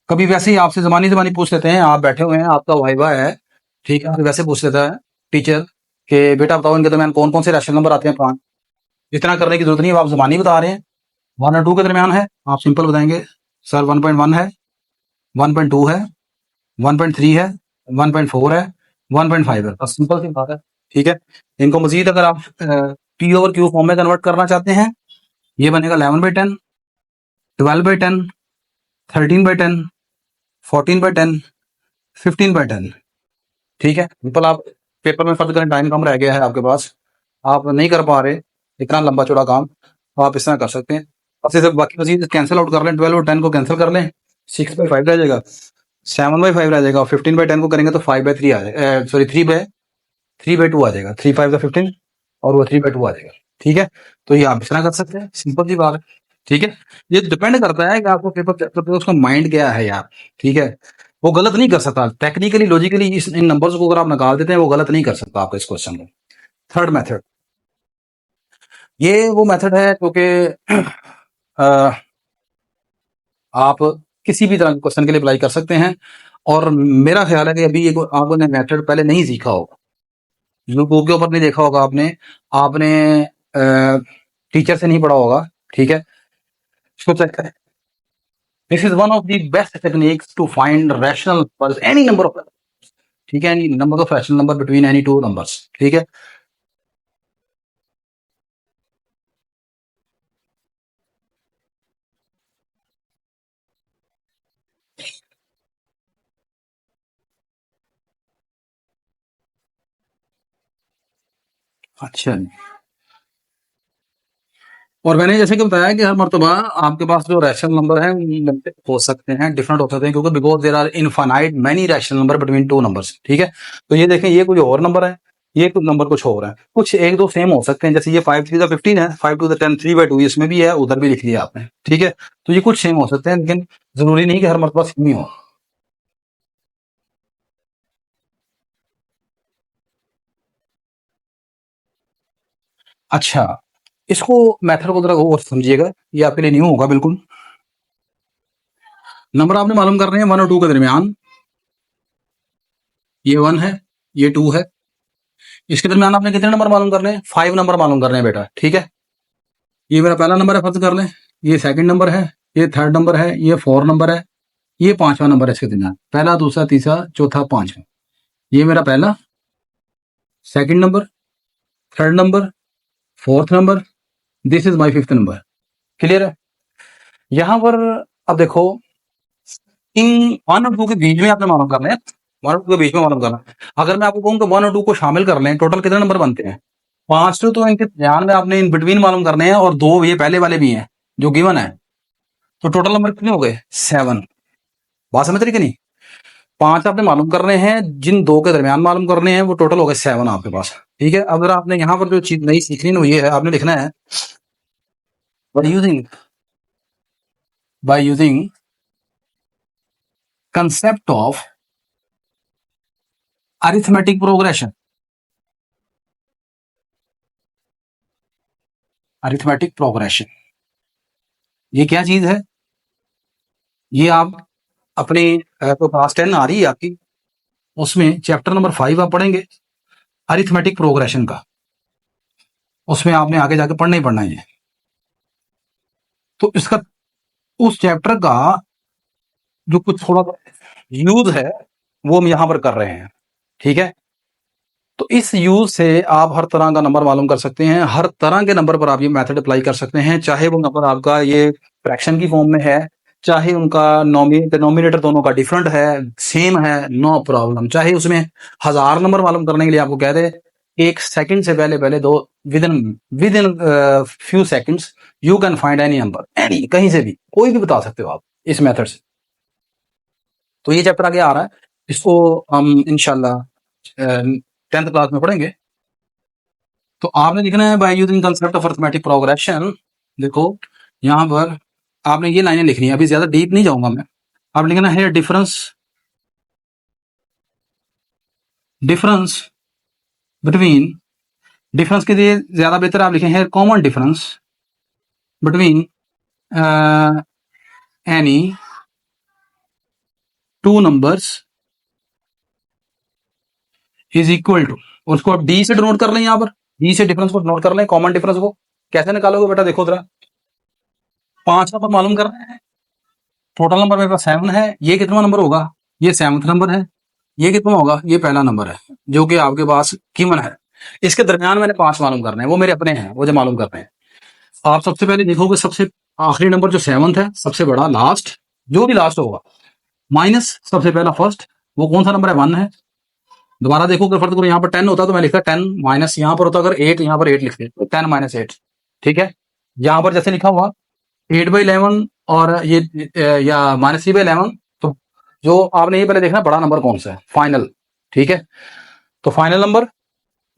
कभी वैसे ही आपसे जबानी जबानी पूछ लेते हैं, आप बैठे हुए हैं, आपका वाइवा है, ठीक है, वैसे पूछ लेता है टीचर कि बेटा बताओ इनके दरमियान कौन कौन से रैशनल नंबर आते हैं 5। इतना करने की जरूरत नहीं है, आप जबानी बता रहे हैं। 1 और 2 के दरमियान है, आप सिंपल बताएंगे सर 1.1 है, 1.2 है, 1.3 है, 1.4 है, 1.5 है, बस सिंपल सी बात है। ठीक है, इनको मजीद अगर आप पी ओवर क्यू फॉर्म में कन्वर्ट करना चाहते हैं, ये बनेगा 11/10, 12/10, 13/10, 14/10, 15/10। ठीक है, सिंपल। आप पेपर में फर्ज करें, टाइम कम रह गया है आपके पास, आप नहीं कर पा रहे इतना लंबा चौड़ा काम, तो आप इस तरह कर सकते हैं। अब से बाकी मजीद कैंसिल आउट कर लें, 12/10 को कैंसिल कर लें, 6/5 रह जाएगा, 7/5 रह जाएगा, और 15/10 को करेंगे तो 5/3 आ जाएगा, सॉरी 3/2 आ जाएगा, 3×5 = 15, और वो 3/2 आ जाएगा। ठीक है, तो ये आप इस तरह कर सकते हैं, सिंपल सी बात है। ठीक है, ये डिपेंड करता है कि आपको पेपर चेक करते हो उसका माइंड क्या है यार। ठीक है, वो गलत नहीं कर सकता, टेक्निकली लॉजिकली इन नंबर्स को अगर आप निकाल देते हैं, वो गलत नहीं कर सकता आपका इस क्वेश्चन में। थर्ड मेथड, ये वो मेथड है क्योंकि आप किसी भी तरह के क्वेश्चन के लिए अप्लाई कर सकते हैं, और मेरा ख्याल है कि अभी ये आपने मेथड पहले नहीं सीखा होगा, यूट्यूब के ऊपर नहीं देखा होगा आपने। आपने टीचर से नहीं पढ़ा होगा, ठीक है, इसको चेक करें। This is one of the best techniques to find rational numbers, any number of, ठीक है, any number of rational number between any two numbers, ठीक है। अच्छा, और मैंने जैसे कि बताया कि हर मर्तबा आपके पास जो रैशनल नंबर है हो सकते हैं, डिफरेंट हो सकते हैं, क्योंकि because there are infinite many rational number between two numbers, ठीक है। तो ये देखें, ये कोई और नंबर है, ये कुछ नंबर कुछ और है, कुछ एक दो सेम हो सकते हैं, जैसे ये 5 3 15 है, 5 2 10 3/2 इसमें भी है, उधर भी लिख लिया आपने, ठीक है। तो ये कुछ सेम हो सकते हैं, लेकिन जरूरी नहीं कि हर मर्तबा सेम ही हो। अच्छा, इसको मेथड को जरा और समझिएगा, ये आपके लिए न्यू होगा बिल्कुल। नंबर आपने मालूम कर रहे हैं 1 और 2 के दरमियान, ये 1 है, ये 2 है, इसके दरमियान आपने कितने नंबर मालूम करने हैं? 5 नंबर मालूम करने हैं बेटा, ठीक है। ये मेरा पहला नंबर है, फर्ज कर लें, ये सेकंड नंबर है, ये थर्ड नंबर है, ये 4 नंबर है, ये पांचवा नंबर है इसके दरमियान, पहला दूसरा तीसरा चौथा पांचवा, ये मेरा पहला, second number, third number, fourth number, this is my fifth number. Clear है? यहां पर अब देखो, इन 1 और 2 के बीच में आपने मालूम करना है, 1 और 2 के बीच में मालूम करना है। अगर मैं आपको कहूँ कि 1 और 2 को शामिल कर लें, टोटल कितने नंबर बनते हैं? 5। तो इनके ध्यान में आपने इन बिटवीन मालूम करने हैं, और 2 ये पहले वाले भी हैं जो गिवन है, तो टोटल नंबर कितने हो गए? 7। बात समझ रही कि नहीं? 5 आपने मालूम करने हैं, जिन 2 के दरमियान मालूम करने हैं, वो टोटल हो गए 7 आपके पास, ठीक है। अगर आपने यहाँ पर जो चीज नई सीखनी है वो ये है, आपने लिखना है by using concept of arithmetic progression. Arithmetic progression ये क्या चीज है? ये आप अपने तो क्लास 10 आ रही है आपकी, उसमें चैप्टर नंबर 5 आप पढ़ेंगे अरिथमेटिक प्रोग्रेशन का, उसमें आपने आगे जाके पढ़ना ही पढ़ना है। तो इसका, उस चैप्टर का जो कुछ थोड़ा यूज है वो हम यहां पर कर रहे हैं, ठीक है। तो इस यूज से आप हर तरह का नंबर मालूम कर सकते हैं, हर तरह के नंबर पर आप ये मेथड अप्लाई कर सकते हैं, चाहे वो नंबर आपका ये फ्रैक्शन की फॉर्म में है, चाहे उनका डिनोमिनेटर दोनों का डिफरेंट है, सेम है, नो प्रॉब्लम। चाहे उसमें 1000 नंबर मालूम करने के लिए आपको कह दे 1 सेकंड से पहले पहले दो, with in few seconds you can find any number, any, कहीं से भी कोई भी बता सकते हो आप इस मेथड से। तो ये चैप्टर आगे आ रहा है, इसको हम इंशाल्लाह 10th क्लास में पढ़ेंगे। तो आपने लिखना है by using concept of arithmetic progression. देखो यहां पर आपने ये लाइनें लिखनी है, अभी ज्यादा डीप नहीं जाऊंगा मैं। आप लिखना है डिफरेंस डिफरेंस बिटवीन, डिफरेंस के लिए ज्यादा बेहतर आप लिखें है common difference between any two numbers is equal to, उसको आप डी से डिनोट कर लें, यहां पर डी से डिफरेंस को नोट कर लें, कॉमन डिफरेंस को कैसे निकालोगे बेटा? देखो जरा, 5 नंबर मालूम करना है, टोटल नंबर मेरे पास 7 है, ये कितना नंबर होगा? ये 7th नंबर है, ये कितना होगा? ये पहला नंबर है जो कि आपके पास कीमन है। इसके दरमियान मैंने 5 मालूम करने हैं, वो मेरे अपने हैं, वो जो मालूम करने हैं। आप सबसे पहले देखोगे सबसे आखिरी नंबर जो 7th है, सबसे बड़ा लास्ट, जो भी लास्ट होगा, माइनस सबसे पहला फर्स्ट, वो कौन सा नंबर है? 1 है। दोबारा देखो, अगर फर्ज करो यहाँ पर 10 होता तो मैं लिखता 10 माइनस, यहाँ पर होता अगर 8, यहाँ पर 8 लिखते तो 10 माइनस 8, ठीक है। यहाँ पर जैसे लिखा हुआ 8/11 और ये या -3/11, तो जो आपने ये पहले देखना बड़ा नंबर कौन सा है, फाइनल, ठीक है। तो final number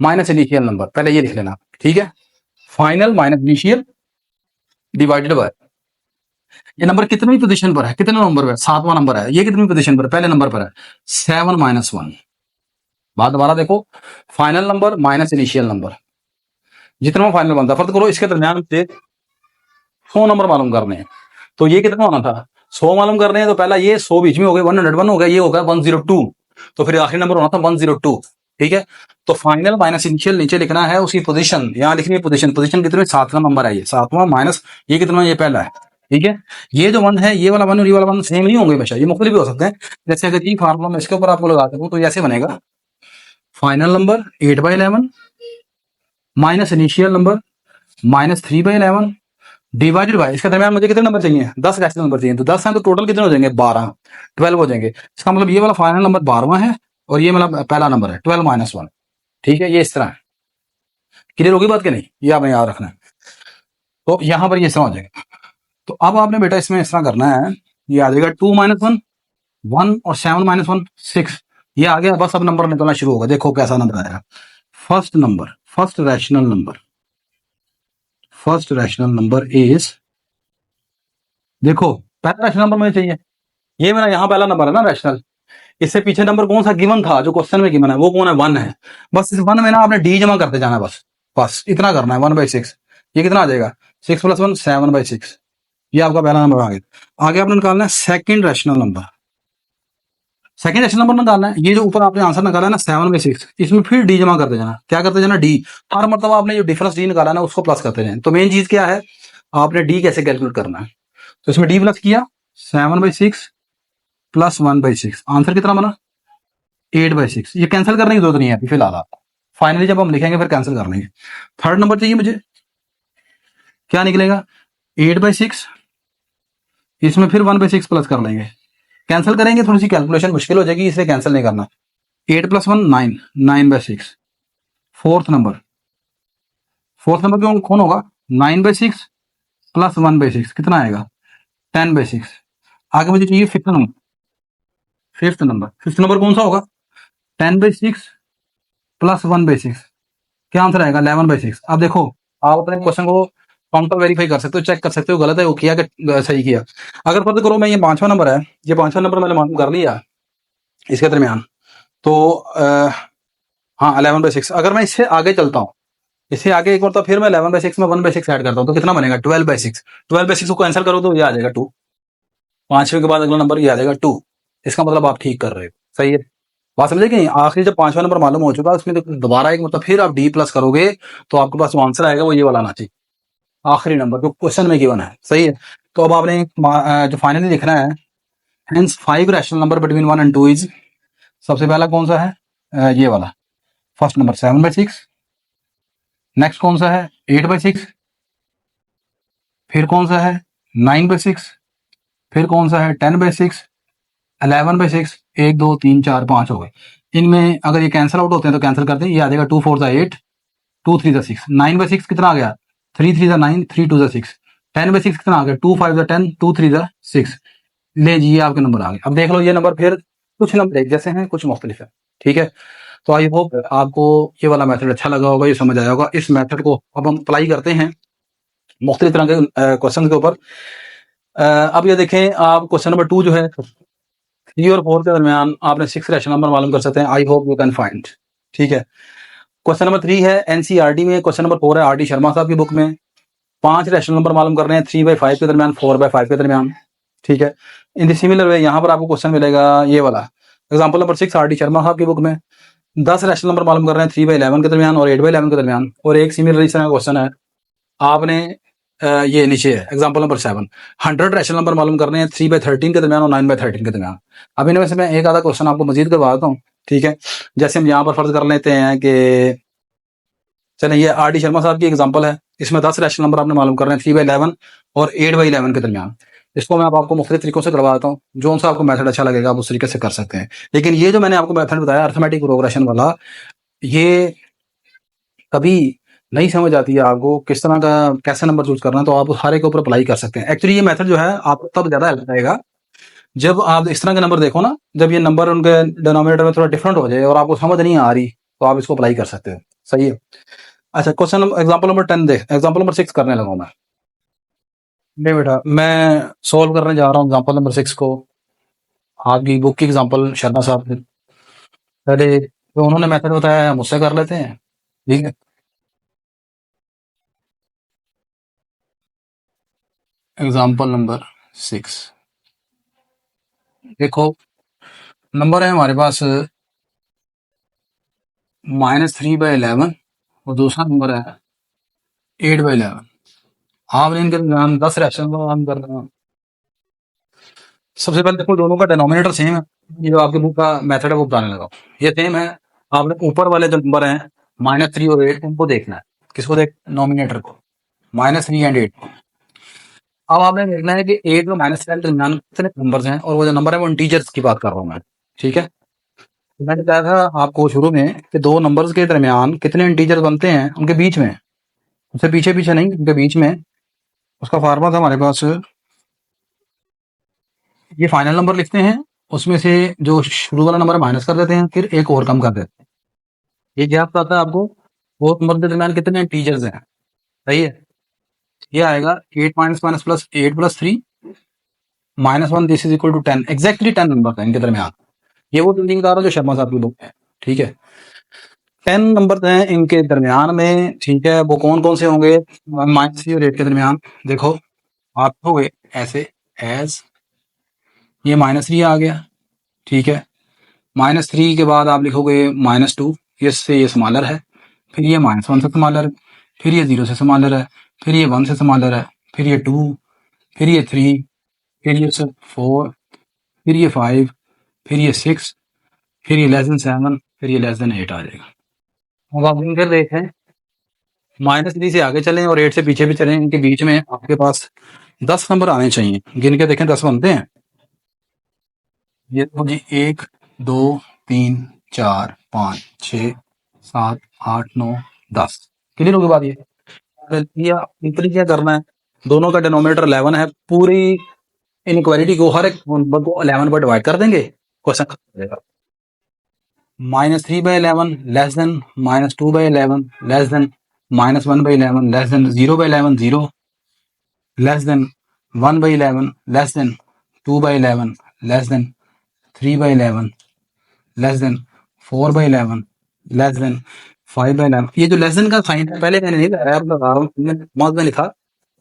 minus initial number, पहले ये लिख लेना, ठीक है। Final minus initial divided by, ये नंबर कितनी पोजीशन पर है, कितने नंबर पर है? 7वां नंबर है। ये कितनी पोजीशन पर? पहले नंबर पर है, 7 - 1। बात दोबारा देखो, final number minus initial number, जितना फाइनल बनता है, फर्ज करो इसके दरमियान से 100 नंबर मालूम करने हैं, तो ये कितना होना था? 100 मालूम करने हैं, तो पहला ये 100 बीच में हो गया, 101 हो गया, ये होगा 102, तो फिर आखिरी नंबर होना था 102, ठीक है। तो फाइनल माइनस इनिशियल नीचे लिखना है, उसकी पोजीशन यहाँ लिखनी है, पोजीशन पोजीशन कितने, 7वां नंबर है, ये 7वां माइनस ये कितना, ये पहला है। ठीक है, ये जो 1 है, ये वाला 1 और ये वाला 1 सेम नहीं होंगे हमेशा, ये मुख्तलिफ भी हो सकते हैं। जैसे अगर ये फार्मूला मैं इसके ऊपर आपको लगा दूं तो ऐसे बनेगा, final number 8/11 minus initial number minus 3/11 divided by, इसके दरमियान मुझे कितने नंबर चाहिए, 10 रैशनल नंबर चाहिए, तो 10 है तो टोटल कितने हो जाएंगे, 12, 12 हो जाएंगे। इसका मतलब ये वाला फाइनल नंबर 12वां है और ये मतलब पहला नंबर है 12 माइनस 1। ठीक है, ये इस तरह है। क्लियर होगी बात कि नहीं, ये आपने याद रखना है। तो यहां पर ये इस तरह हो जाएगा। तो अब आपने बेटा इसमें इस तरह करना है, ये आ जाएगा 2 माइनस 1 1 और 7 माइनस 1 6, ये आ गया। बस अब नंबर निकलना शुरू होगा, देखो कैसा नंबर आएगा। First number, first rational number, first rational number is, देखो पहला रैशनल नंबर मुझे चाहिए, ये मेरा यहाँ पहला नंबर है ना रैशनल, इससे पीछे नंबर कौन सा गिवन था जो क्वेश्चन में गिवन है, वो कौन है, 1 है। बस इस 1 में ना आपने डी जमा करते जाना है, बस बस इतना करना है, 1/6। ये कितना आ जाएगा, 6 + 1 7/6, ये आपका पहला नंबर आ गया। आगे आपने निकालना है second rational number, second rational number निकालना है। ये जो ऊपर आपने आंसर निकाला है ना 7/6, इसमें फिर डी जमा करते जाना। क्या करते जाना, डी, हर मतलब आपने जो डिफरेंस डी निकाला ना उसको प्लस करते जाए। तो मेन चीज क्या है, आपने डी कैसे कैलकुलेट करना है। तो इसमें डी प्लस किया, 7/6 + 1/6, आंसर कितना बना, 8/6। ये कैंसिल करने की जरूरत नहीं है अभी फिलहाल, आपको फाइनली जब हम लिखेंगे फिर कैंसिल कर लेंगे। थर्ड नंबर चाहिए मुझे, क्या निकलेगा, 8/6, इसमें फिर 1/6 प्लस कर लेंगे, कैंसिल करेंगे, थोड़ी सी कैलकुलेशन मुश्किल हो जाएगी, इसलिए कैंसिल नहीं करना। 8 + 1 9, 9/6। फोर्थ नंबर, फोर्थ नंबर क्यों कौन होगा, 9/6 + 1/6 कितना आएगा, 10/6। आगे मुझे चाहिए fifth number, fifth number, fifth number कौन सा होगा, 10/6 + 1/6, क्या आंसर आएगा, 11/6। अब देखो आप अपने क्वेश्चन को काउंटर वेरीफाई कर सकते हो, चेक कर सकते हो गलत है वो किया कि सही किया। अगर फर्ज करो मैं ये 5वां नंबर है, ये 5वां नंबर मैंने मालूम कर लिया इसके दरमियान, तो हाँ 11/6। अगर मैं इससे आगे चलता हूँ, इससे आगे एक बार तो फिर मैं 11/6 में 1/6 ऐड करता हूँ तो कितना बनेगा, 12/6। 12/6 को कैंसिल करो तो ये आ जाएगा 2, 5वें के बाद अगला नंबर ये आ जाएगा 2। इसका मतलब आप ठीक कर रहे हो, सही है। बात समझे कि नहीं, आखिरी जब 5वां नंबर मालूम हो चुका उसमें तो दोबारा एक मतलब फिर आप डी प्लस करोगे तो आपके पास जो आंसर आएगा वो ये वाला आना चाहिए, आखिरी नंबर जो क्वेश्चन में गिवन है, सही है। तो अब आपने जो फाइनली लिखना है, hence 5 rational number between 1 and 2 is, सबसे पहला कौन सा है, ये वाला फर्स्ट नंबर 7/6, नेक्स्ट कौन सा है 8/6, फिर कौन सा है 9/6, फिर कौन सा है 10/6, 11/6, 1 2 3 4 5 हो गए। इनमें अगर ये कैंसिल आउट होते हैं तो कैंसिल करते हैं, ये आ जाएगा 2 4 8, 2 3 6, 9/6 कितना आ गया, 3 3 9, 3 2 6, 10/6 कितना आ गया, 2 5 10, 2 3 6। ले जी, ये आपके नंबर आ गए। अब देख लो ये नंबर फिर कुछ नंबर एक जैसे हैं कुछ मुख्तलिफ है, ठीक है। तो आई होप आपको ये वाला मेथड अच्छा लगा होगा, ये समझ आया होगा। इस मेथड को अब हम अप्लाई करते हैं मुख्तलिफ तरह के क्वेश्चन के ऊपर। अब ये देखें, आप क्वेश्चन नंबर 2 जो है 3 और 4 के दरमियान आपने 6 रैशनल नंबर मालूम कर सकते हैं। I hope you can find, ठीक है। क्वेश्चन नंबर 3 है एनसीईआरटी में, क्वेश्चन नंबर 4 है आरडी शर्मा साहब की बुक में। 5 रैशनल नंबर मालूम कर रहे हैं 3/5 के दरमियान, 4/5 के दरमियान, ठीक है। इन द सिमिलर वे यहाँ पर आपको क्वेश्चन मिलेगा ये वाला, एग्जाम्पल नंबर 6 आरडी शर्मा साहब की बुक में। 10 रैशनल नंबर मालूम कर रहे हैं 3/11 के दरमियान और 8/11 के दरमियान। और एक सिमिलर इस तरह का क्वेश्चन है, आपने ये नीचे है एग्जाम्पल नंबर 7, 100 रैशनल नंबर मालूम करने हैं 3/13 के दरमियान और 9/13 के दरमियान। अब इनमें से मैं एक आधा क्वेश्चन आपको मजीद करवा देता हूँ, ठीक है। जैसे हम यहाँ पर फर्ज कर लेते हैं कि चलें ये आर डी शर्मा साहब की एग्जाम्पल है, इसमें 10 रैशनल नंबर आपने मालूम करने हैं 3/11 और 8/11 के दरमियान। इसको मैं आपको मुख्तलिफ तरीकों से करवा देता हूँ, जो सा आपको मेथड अच्छा लगेगा आप उस तरीके से कर सकते हैं। लेकिन ये जो मैंने आपको मेथड बताया अर्थमेटिक प्रोग्रेशन वाला, ये कभी नहीं समझ आती है आपको किस तरह का कैसे नंबर चूज करना है, तो आप हर एक के ऊपर अप्लाई कर सकते हैं। एक्चुअली ये मेथड जो है आपको तब ज्यादा हेल्प करेगा जब आप इस तरह के नंबर देखो ना, जब ये नंबर उनके डिनोमिनेटर में थोड़ा डिफरेंट हो जाए और आपको समझ नहीं आ रही तो आप इसको अप्लाई कर सकते हैं, सही है। अच्छा क्वेश्चन एग्जाम्पल नंबर 10 देख, एग्जाम्पल नंबर 6 करने लगा मैं। नहीं बेटा, मैं सोल्व करने जा रहा हूँ एग्जाम्पल नंबर 6 को, आपकी बुक की एग्जाम्पल शर्मा साहब ने पहले जो उन्होंने मेथड बताया है हम उससे कर लेते हैं, ठीक है। एग्जाम्पल नंबर 6 देखो, नंबर है हमारे पास -3/11 और दूसरा नंबर है 8/11। आपने इनके दरमियान 10 रैशनल का काम करना है। सबसे पहले देखो दोनों का डिनोमिनेटर सेम है। ये जो आपके बुक का मेथड है वो बताने लगा, ये सेम है। आपने ऊपर वाले जो नंबर हैं -3 और 8 उनको देखना है। किसको देख? नॉमिनेटर को, -3 एंड 8। अब आपने देखना है कि 8 और -3 के दरमियान कितने नंबर्स हैं, और वो जो नंबर है वो इंटीजर्स की बात कर रहा हूँ मैं। ठीक है, तो मैंने बताया था आपको शुरू में कि दो नंबर्स के दरमियान कितने इंटीजर्स बनते हैं उनके बीच में, उससे पीछे पीछे नहीं, उनके बीच में। उसका फार्मूला था हमारे पास, ये फाइनल नंबर लिखते हैं, उसमें से जो शुरू वाला नंबर माइनस कर देते हैं, फिर एक और कम कर देते हैं। ये क्या बताता है आपको? वो नंबर के दरमियान कितने इंटीजर्स हैं। सही है, ये आएगा 8 minus minus plus 8 plus 3 -1, this is equal to 10। Exactly 10 number है इनके दरमियान। ये वो बिल्डिंग बता रहा हूँ जो शर्मा साहब की बुक है। ठीक है, 10 नंबर हैं इनके दरमियान में। ठीक है, वो कौन कौन से होंगे -3 और 8 के दरमियान? देखो, आप हो गए ऐसे, एज ये -3 आ गया। ठीक है, -3 के बाद आप लिखोगे -2, इससे ये स्मॉलर है, फिर ये -1 से स्मॉलर है, फिर ये 0 से स्मॉलर है, फिर ये 1 से स्मॉलर है, फिर ये 2, फिर ये 3, फिर ये 4, फिर ये 5, फिर ये 6, फिर ये <7, फिर ये <8 आ जाएगा। अब आप फिर देखें, -3 से आगे चलें और 8 से पीछे भी चलें, इनके बीच में आपके पास 10 नंबर आने चाहिए। गिन के देखें 10 बनते हैं। ये तो जी 1 2 3 4 5 6 7 8 9 10। क्लियर होगी बात? ये सिंपली क्या करना है, दोनों का डिनोमिनेटर 11 है, पूरी इनक्वालिटी को हर एक नंबर को 11 पर डिवाइड कर देंगे, क्वेश्चन खत्म हो जाएगा। -3/11 less than -2/11 less than -1/11 less than 0/11 0 less than 1/11 less than 2/11 less than 3/11 less than 4/11 less than 5/11। ये जो लेस देन का साइन है पहले मैंने नहीं लगाया, अब लगा रहा हूँ, दिमाग में लिखा,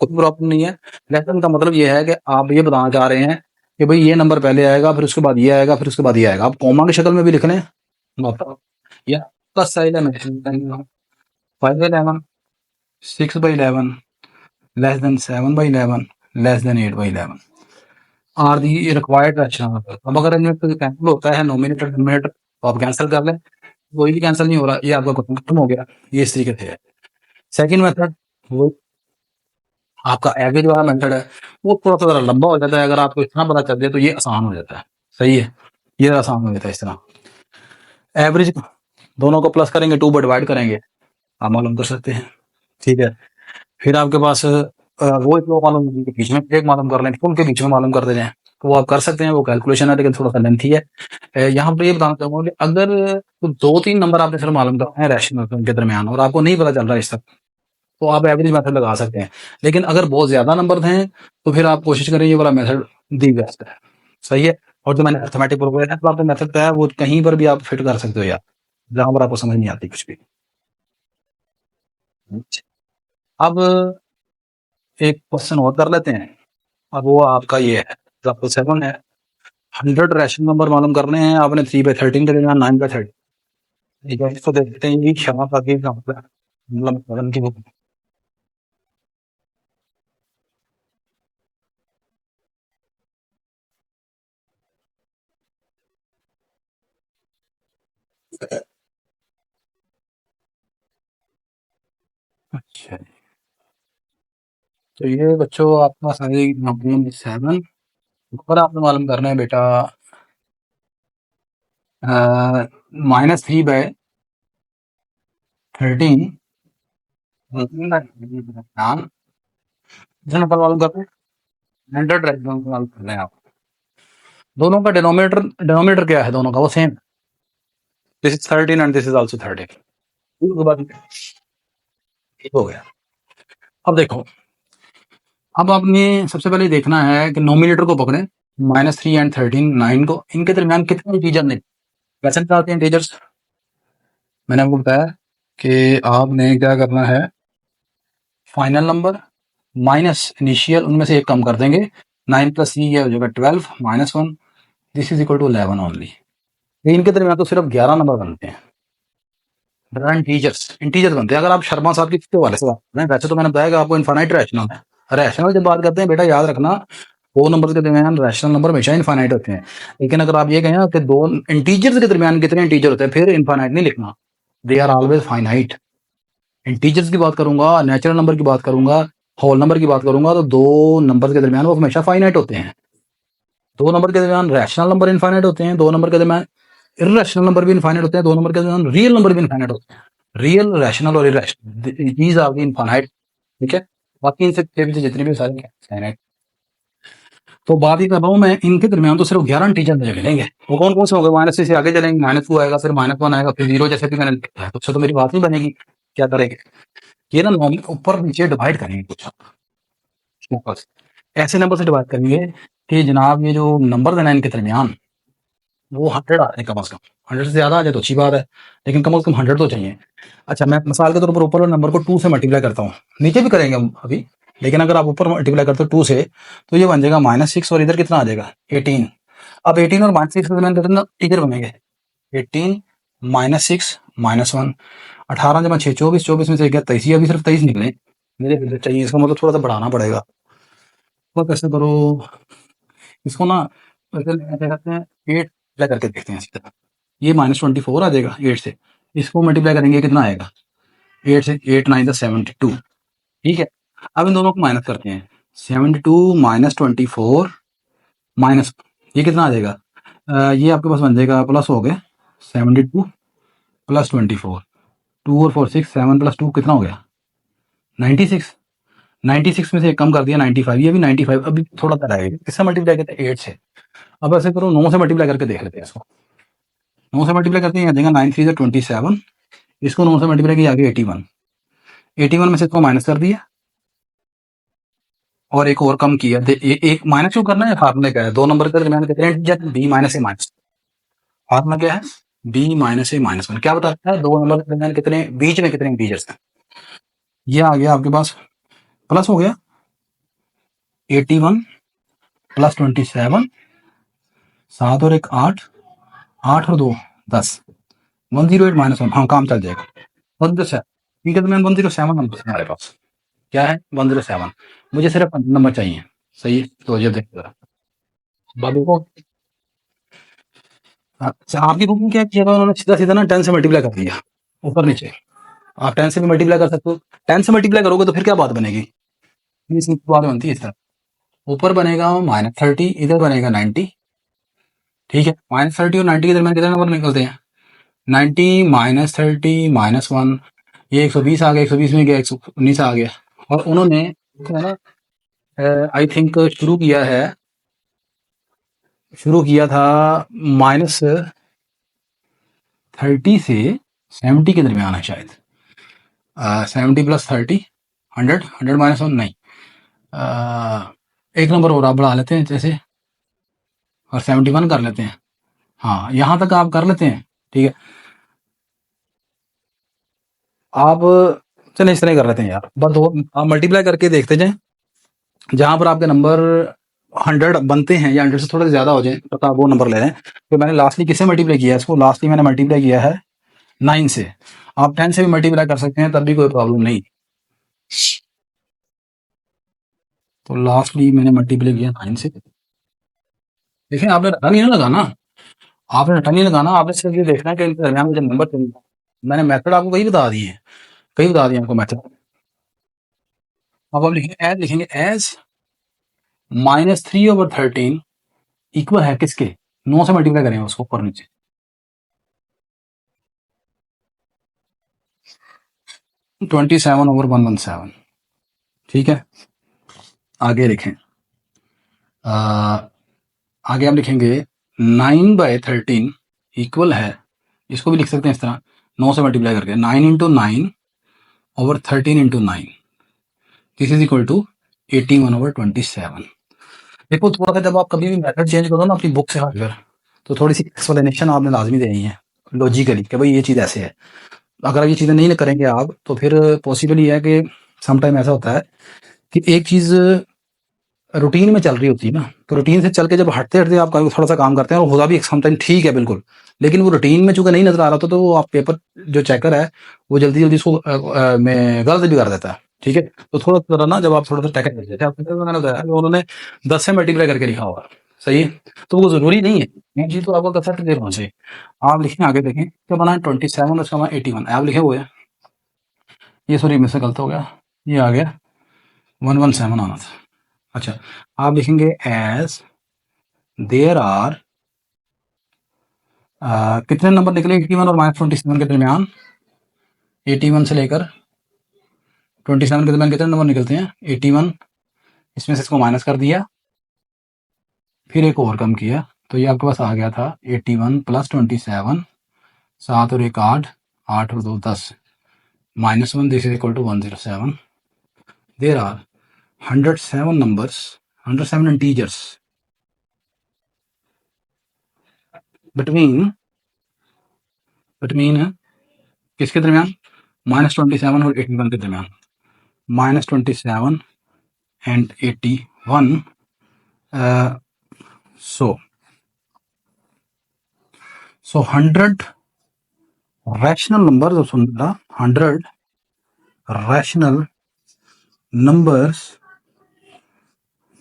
कोई प्रॉब्लम नहीं है। लेस देन का मतलब ये है कि आप ये बताना चाह रहे हैं कि भाई ये नंबर पहले आएगा, फिर उसके बाद ये आएगा, फिर उसके बाद ये आएगा। आप कॉमा की शक्ल में भी लिख लें, बताओ। या आपका साइन है 5/11 6/11 less than 7/11 less than 8/11 are the required. अच्छा, अब अगर इनमें कोई कैंसिल होता है नोमिनेटर डिनोमिनेटर, तो आप कैंसिल कर लें, कोई भी कैंसिल नहीं हो रहा, ये आपका खत्म हो गया। ये इस तरीके से है। सेकंड मेथड, वो आपका एवरेज वाला मेथड है, वो थोड़ा सा ज़रा लंबा हो जाता है। अगर आपको इतना पता चल जाए तो ये आसान हो जाता है। सही है, ये आसान हो जाता है। इस तरह एवरेज दोनों को प्लस करेंगे, 2 पर डिवाइड करेंगे, आप मालूम कर सकते हैं। ठीक है, फिर आपके पास वो एक मालूम के बीच में एक मालूम कर लें, उनके बीच में मालूम कर दे हैं, तो वो आप कर सकते हैं। वो कैलकुलेशन है लेकिन थोड़ा सा लेंथी है। यहाँ पर ये बताना चाहूँगा कि अगर तो 2-3 नंबर आपने सिर्फ मालूम करना है रैशनल उनके दरमियान, और आपको नहीं पता चल रहा इस तक, तो आप एवरेज मेथड लगा सकते हैं। लेकिन अगर बहुत ज़्यादा नंबर हैं तो फिर आप कोशिश करें, ये वाला मेथड दी बेस्ट है। सही है, और जो मैंने अर्थमेटिक प्रोग्रेशन आपने मेथड बताया वो कहीं पर भी आप फिट कर सकते हो यार, जहाँ पर आपको समझ नहीं आती कुछ भी। अब एक क्वेश्चन और कर लेते हैं। अब वो आपका ये है, एग्जाम्पल 7 है। 100 रैशनल नंबर मालूम करने हैं आपने 3/13 के दरमियान 9/30। ठीक है, इसको देखते हैं, ये क्षमा का मतलब की बुक। अच्छा, तो ये बच्चों आपका सारी नंबर 7 ऊपर आपने मालूम करना है बेटा, -3/13 नाम नंबर मालूम करना है, 100 रेजिडेंस मालूम करना है आप। दोनों का डिनोमिनेटर क्या है? दोनों का वो same, this is 13 and this is also 13। उसके बाद ठीक हो गया। अब देखो, अब आपने सबसे पहले देखना है कि नोमिनेटर को पकड़े, -3 एंड 13 9 को, इनके दरमियान कितने इंटीजर ने वैसे निकालते हैं इंटीजर्स। मैंने आपको बताया कि आपने क्या करना है, फाइनल नंबर माइनस इनिशियल, उनमें से एक कम कर देंगे। 9 + 3 ये हो जाएगा 12 -1, this is equal to 11 only. इनके दरमियान तो सिर्फ 11 नंबर बनते हैं। इंटीजर्स इंटीजर बनते हैं। अगर आप शर्मा साहब के वाले से बात कर रहे हैं, वैसे तो मैंने बताया कि आपको इनफाइनाइट रैशनल है। रैशनल जब बात करते हैं बेटा याद रखना, दो नंबर के दरमियान रैशनल नंबर हमेशा इनफाइनाइट होते हैं। लेकिन अगर आप ये कहें ना कि दो इंटीजर्स के दरमियान कितने इंटीजर होते हैं, फिर इनफाइनाइट नहीं लिखना, they are always finite. Integers की बात करूंगा, नेचुरल नंबर की बात करूंगा, होल नंबर की बात करूंगा, तो दो नंबर के दरमियान वो हमेशा फाइनाइट होते हैं। दो नंबर के दरमियान रैशनल नंबर इनफाइनाइट होते हैं, दो नंबर के दरमियान इरेशनल नंबर भी इनफाइनाइट होते हैं, दो नंबर के दरमियान रियल नंबर भी इनफाइनाइट होते हैं। रियल, रैशनल और irrational, these are the infinite. ठीक है, बाकी इनसे पीछे जितने भी सारे फाइनाइट। तो बात ही कर रहा हूँ मैं, इनके दरमियान तो सिर्फ 11 इंटीजर मिलेंगे। वो कौन कौन से होंगे? माइनस से आगे चलेंगे, -2 आएगा, फिर -1 आएगा, फिर 0, जैसे भी मैंने लिखा है। तो उससे तो मेरी बात नहीं बनेगी। क्या करेंगे? ये ना नॉर्मली ऊपर नीचे डिवाइड करेंगे कुछ नंबर्स, ऐसे नंबर से डिवाइड करेंगे कि जनाब ये जो नंबर देना है इनके दरमियान वो 100 आ रहे हैं कम से कम। 100 से ज्यादा आ जाए तो अच्छी बात है, लेकिन कम से कम 100 तो चाहिए। अच्छा, मैं मिसाल के तौर पर ऊपर वाले नंबर को 2 से मल्टीप्लाई करता हूँ, नीचे भी करेंगे हम अभी, लेकिन अगर आप ऊपर मल्टीप्लाई करते हो 2 से, तो ये बन जाएगा -6, और इधर कितना आ जाएगा? 18। अब 18 और -6 के दरमियान कितना टीचर बनेंगे? 18 -6 -1, 18 जमा 6 24, 24 में से गया 23, अभी सिर्फ 23 निकले मेरे फिर चाहिए। इसका मतलब थोड़ा सा बढ़ाना पड़ेगा। तो कैसे करो इसको ना, ऐसे करते हैं 8 मल्टीप्लाई करके देखते हैं सीधा। ये -24 आ जाएगा 8 से, इसको मल्टीप्लाई करेंगे कितना आएगा? 8 से, 8 9 72। ठीक है, अब इन दोनों को माइनस करते हैं। 72 -24 माइनस, ये कितना आ जाएगा? ये आपके पास बन जाएगा, प्लस हो गया 72 प्लस 24, 2 और 4 6, 7 + 2 कितना हो गया? 96। 96 में से एक कम कर दिया 95, ये भी 95, अभी थोड़ा सा रहेगा। किससे मल्टीप्लाई करते हैं? 8 से। अब ऐसे करो 9 से मल्टीप्लाई करके देख लेते हैं इसको। 9 से मल्टीप्लाई करते हैं, देगा 9 3 27, इसको 9 से मल्टीप्लाई किया आगे 81। 81 में से इसको माइनस कर दिया और एक और कम किया। एक माइनस क्यों करना है? फार्मूला क्या है? दो नंबर के दरमियान कितने integer? b - a minus. Formula क्या है? b - a -1 क्या बताता है? दो नंबर के दरमियान कितने, बीच में कितने इंटीजर्स हैं। ये आ गया आपके पास, प्लस हो गया 81 प्लस 27, 7 और 1 8, 8 और 2 10, 108 -1। हाँ, काम चल जाएगा। 107, ठीक है, तो मैं 107 नंबर है हमारे पास। क्या है? 107। मुझे सिर्फ नंबर चाहिए। सही है, तो ये देखते जरा बाबू को। अच्छा, आपकी बुक में क्या किया था उन्होंने? सीधा सीधा ना 10 से मल्टीप्लाई कर दिया ऊपर नीचे। आप 10 से भी मल्टीप्लाई कर सकते हो। 10 से मल्टीप्लाई करोगे तो फिर क्या बात बनेगी? इसकी बात बनती है इस तरह। ऊपर बनेगा -30, इधर बनेगा 90। ठीक है, -30 और 90 के दरमियान कितने नंबर निकलते हैं? 90 -30 -1, ये 120 आ गया, 120 में गया 119 आ गया। और उन्होंने है ना, आई थिंक शुरू किया था -30 से 70 के दरमियान है शायद। 70 + 30 100, 100 -1 नहीं, एक नंबर और आप बढ़ा लेते हैं जैसे, और 71 कर लेते हैं। हाँ, यहाँ तक आप कर लेते हैं। ठीक है, आप चले इस तरह कर लेते हैं यार, बस दो आप मल्टीप्लाई करके देखते जाएं, जहां पर आपके नंबर 100 बनते हैं या 100 से थोड़े ज्यादा हो जाए, तो आप वो नंबर ले लें। तो मैंने लास्टली किससे मल्टीप्लाई किया है इसको? लास्टली मैंने मल्टीप्लाई किया है 9 से। आप 10 से भी मल्टीप्लाई कर सकते हैं, तब भी कोई प्रॉब्लम नहीं। तो लास्टली मैंने मल्टीप्लाई किया 9 से। देखिए, आपने रटा नहीं ना लगाना, आपने रटा नहीं लगाना, आपने सिर्फ ये देखना है कि इनके दरमियान मुझे नंबर चुनना। मैंने मेथड आपको कहीं बता दिए हैं, कहीं बता दिया आपको मेथड। अब आप लिखेंगे एज -3/13 इक्वल है किसके? 9 से मल्टीप्लाई करेंगे उसको ऊपर नीचे। 27/117। ठीक है, आगे लिखें। आगे हम लिखेंगे 9/13 इक्वल है, इसको भी लिख सकते हैं इस तरह, 9 से मल्टीप्लाई करके 9 × 9/13 × 9, दिस इज इक्वल टू 81/27। देखो, थोड़ा सा जब आप कभी भी मेथड चेंज करो ना अपनी बुक से हटकर, तो थोड़ी सी एक्सप्लेनेशन आपने लाजमी देनी है लॉजिकली, कि भाई ये चीज़ ऐसे है। अगर आप ये चीज़ें नहीं करेंगे आप, तो फिर पॉसिबल ये है कि समटाइम ऐसा होता है कि एक चीज़ रूटीन में चल रही होती है ना, तो रूटीन से चल के जब हटते-हटते आप कहीं थोड़ा-सा काम करते हैं और होता भी समटाइम ठीक है बिल्कुल, लेकिन वो रूटीन में चूँकि नहीं नज़र आ रहा होता, तो वो आप पेपर जो चेकर है, वो जल्दी-जल्दी उसको में गलत भी कर देता है, ठीक है? तो थोड़ा-थोड़ा ना जब आप थोड़ा-सा टैकल जैसे आपको मैंने बताया उन्होंने 10 से मल्टीप्लाई करके लिखा होगा, सही है? तो वो ज़रूरी नहीं है, ये चीज़ तो आपको कंसेप्ट क्लियर होना चाहिए। आप लिखें आगे देखें, क्या बना है 27 और उसका बना 81 आप लिखे हुए हैं, ये सॉरी मेरे से गलत हो गया, ये आ गया 117 आना था। अच्छा, आप लिखेंगे एज़ देयर आर कितने नंबर निकले 81 और -27 के दरमियान? 81 से लेकर 27 के दरमियान कितने नंबर निकलते हैं? 81, इसमें से इसको माइनस कर दिया, फिर एक और कम किया, तो ये आपके पास आ गया था 81 प्लस 27, 7 और 1 8, 8 और 2 10, -1 this is equal to 107। There are 107 numbers, 107 integers between किसके दरमियान? -27 और 81 के दरमियान। -27 and 81 so 100 rational numbers of सुनना 100 rational numbers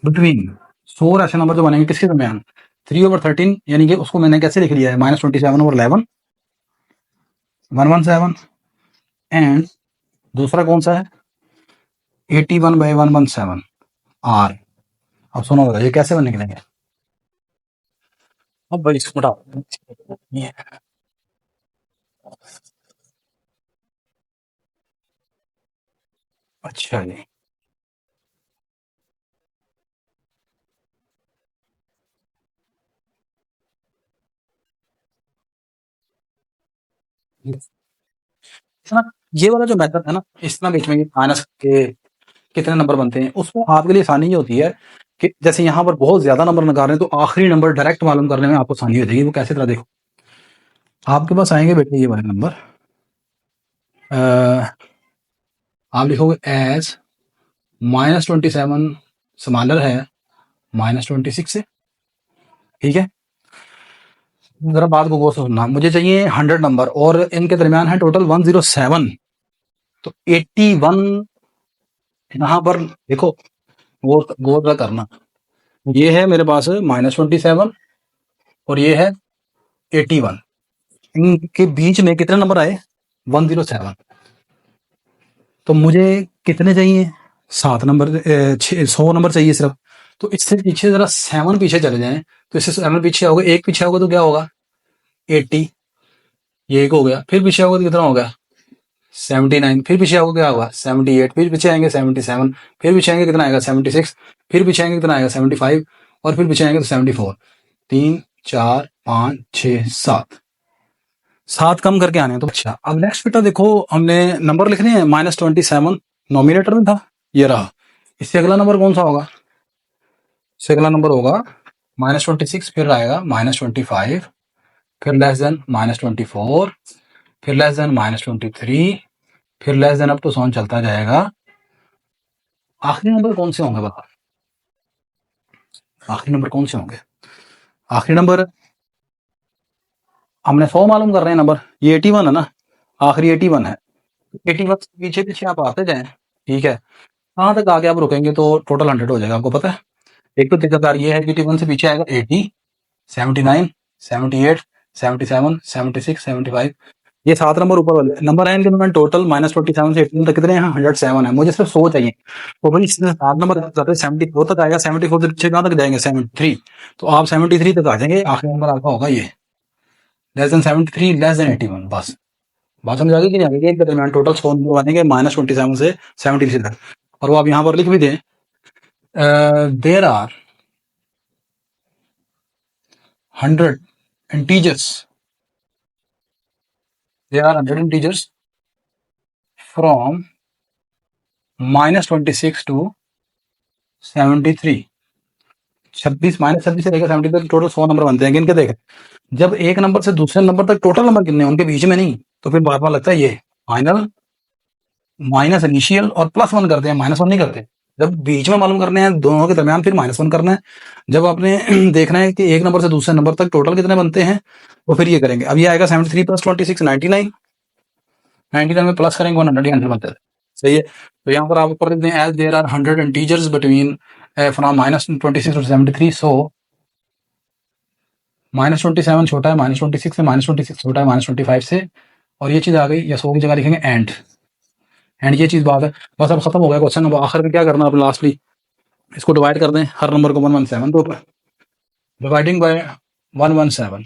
between 100 rational number जो बनेंगे किसके दरमियान? 3/13 यानी कि उसको मैंने कैसे लिख लिया है -27 और 11 117 एंड दूसरा कौन सा है 81/117 आर। अब सुनो होगा ये कैसे निकलेंगे? अब भाई इसको हटाओ ये अच्छा जी इतना ये वाला जो मेथड है ना इतना बीच में माइनस के कितने नंबर बनते हैं उसमें आपके लिए आसानी ये होती है कि जैसे यहाँ पर बहुत ज्यादा नंबर निकाल रहे हैं तो आखिरी नंबर डायरेक्ट मालूम करने में आपको आसानी हो जाएगी। वो कैसे तरह देखो आपके पास आएंगे बेटे ये वाले नंबर आप लिखोगे एज -27 स्मॉलर है -26 से, ठीक है? जरा बात को गौर से सुनना, मुझे चाहिए 100 नंबर और इनके दरमियान है टोटल 107, तो 81 यहाँ पर देखो गौर गौर करना, ये है मेरे पास -27 और ये है 81, इनके बीच में कितने नंबर आए 107, तो मुझे कितने चाहिए 7 नंबर 100 नंबर चाहिए सिर्फ। तो इससे पीछे जरा 7 पीछे चले जाएं, तो इससे 7 पीछे होगा, एक पीछे होगा तो क्या होगा 80, ये एक हो गया, फिर पीछे होगा तो कितना होगा 79, फिर पीछे होगा क्या होगा 78, फिर पीछे आएंगे 77, फिर पीछे आएंगे कितना आएगा 76, फिर पीछे आएंगे कितना आएगा 75 और फिर पीछे आएंगे तो 74, 3 4 5 6 7 7 कम करके आने हैं। तो अच्छा अब नेक्स्ट बेटा देखो हमने नंबर लिखने हैं -27 नॉमिनेटर में था ये रहा, इससे अगला नंबर कौन सा होगा? इससे अगला नंबर होगा -26, फिर आएगा -25, फिर लेस देन -24, फिर लेस देन -23, फिर less than up to so on चलता जाएगा। आखिरी नंबर कौन से होंगे बता? आखिरी नंबर कौन से होंगे? आखिरी नंबर हमने 100 मालूम कर रहे हैं नंबर, ये 81 है ना, आखिरी 81 है, 81 पीछे पीछे आप आते जाएं, ठीक है? कहाँ तक आगे आप रुकेंगे तो टोटल 100 हो जाएगा, आपको पता है। एक तो तरीकाकार ये है कि 81 से पीछे आएगा 80, 79, 78, 77, 76, 75, ये 7 नंबर ऊपर वाले नंबर है, इनके नंबर टोटल -27 से 81 तक कितने हैं 107 है, मुझे सिर्फ 100 चाहिए। तो भाई इसमें 7 नंबर जाते 74 तक आएगा, 74 से पीछे कहाँ तक जाएंगे 73, तो आप 73 तक आ जाएंगे, आखिरी नंबर आपका होगा ये लेस देन 73 लेस देन 81, बस बात समझ आ गई कि नहीं आ गई? एक के दरमियान टोटल 100 नंबर बनेंगे -27 से 73 तक, और वो आप यहाँ पर लिख भी दें there are 100 integers, there are 100 integers from -26 to 73, 26 -26 से लेकर 70 तक टोटल 100 नंबर बनते हैं। गिन के देख, जब एक नंबर से दूसरे नंबर तक टोटल नंबर कितने हैं उनके बीच में नहीं, तो फिर बार बार लगता है ये फाइनल माइनस इनिशियल और +1 करते हैं, -1 नहीं करते। जब बीच में मालूम करने हैं दोनों के दरमियान फिर -1 करना है। जब आपने देखना है कि एक नंबर से दूसरे नंबर तक टोटल कितने बनते हैं, तो फिर ये करेंगे। अब ये आएगा 73 + 26 99। 99 में प्लस करेंगे 100, आंसर बनता है। सही है। तो यहाँ पर आप ऊपर लिख दें as there are 100 integers between from -26 to 73, so -27 छोटा है -26 से, -26 छोटा है -25 से, और ये चीज़ आ गई। या 100 की जगह लिखेंगे एंड ये चीज़ बात है। बस अब खत्म हो गया क्वेश्चन। अब आखिर में क्या करना है, लास्टली इसको डिवाइड कर दें हर नंबर को 117 के ऊपर। डिवाइडिंग बाय 117,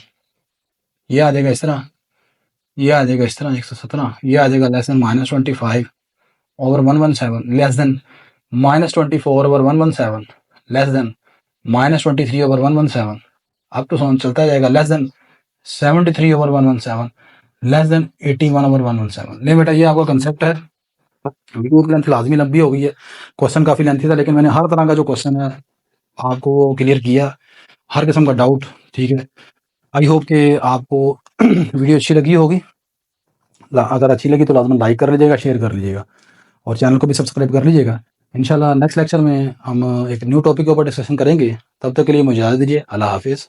ये आ जाएगा इस तरह, ये आ जाएगा इस तरह 117, ये आ जाएगा less than -25 over 117, less than -24 over 117, less than -23 over 117। अब तो समझ चलता जाएगा, less than 73 over 117, less than 81 over 117। ले बेटा, ये आपका कंसेप्ट है। वीडियो की लेंथ लाजमी लंबी हो गई है, क्वेश्चन काफ़ी लेंथी था, लेकिन मैंने हर तरह का जो क्वेश्चन है आपको क्लियर किया, हर किस्म का डाउट। ठीक है, आई होप कि आपको वीडियो अच्छी लगी होगी। अगर अच्छी लगी तो लाजमन लाइक कर लीजिएगा, शेयर कर लीजिएगा, और चैनल को भी सब्सक्राइब कर लीजिएगा। इंशाल्लाह नेक्स्ट लेक्चर में हम एक न्यू टॉपिक के ऊपर डिस्कशन करेंगे। तब तक के लिए मुझे इजाज़त दीजिए। अल्लाह हाफिज़।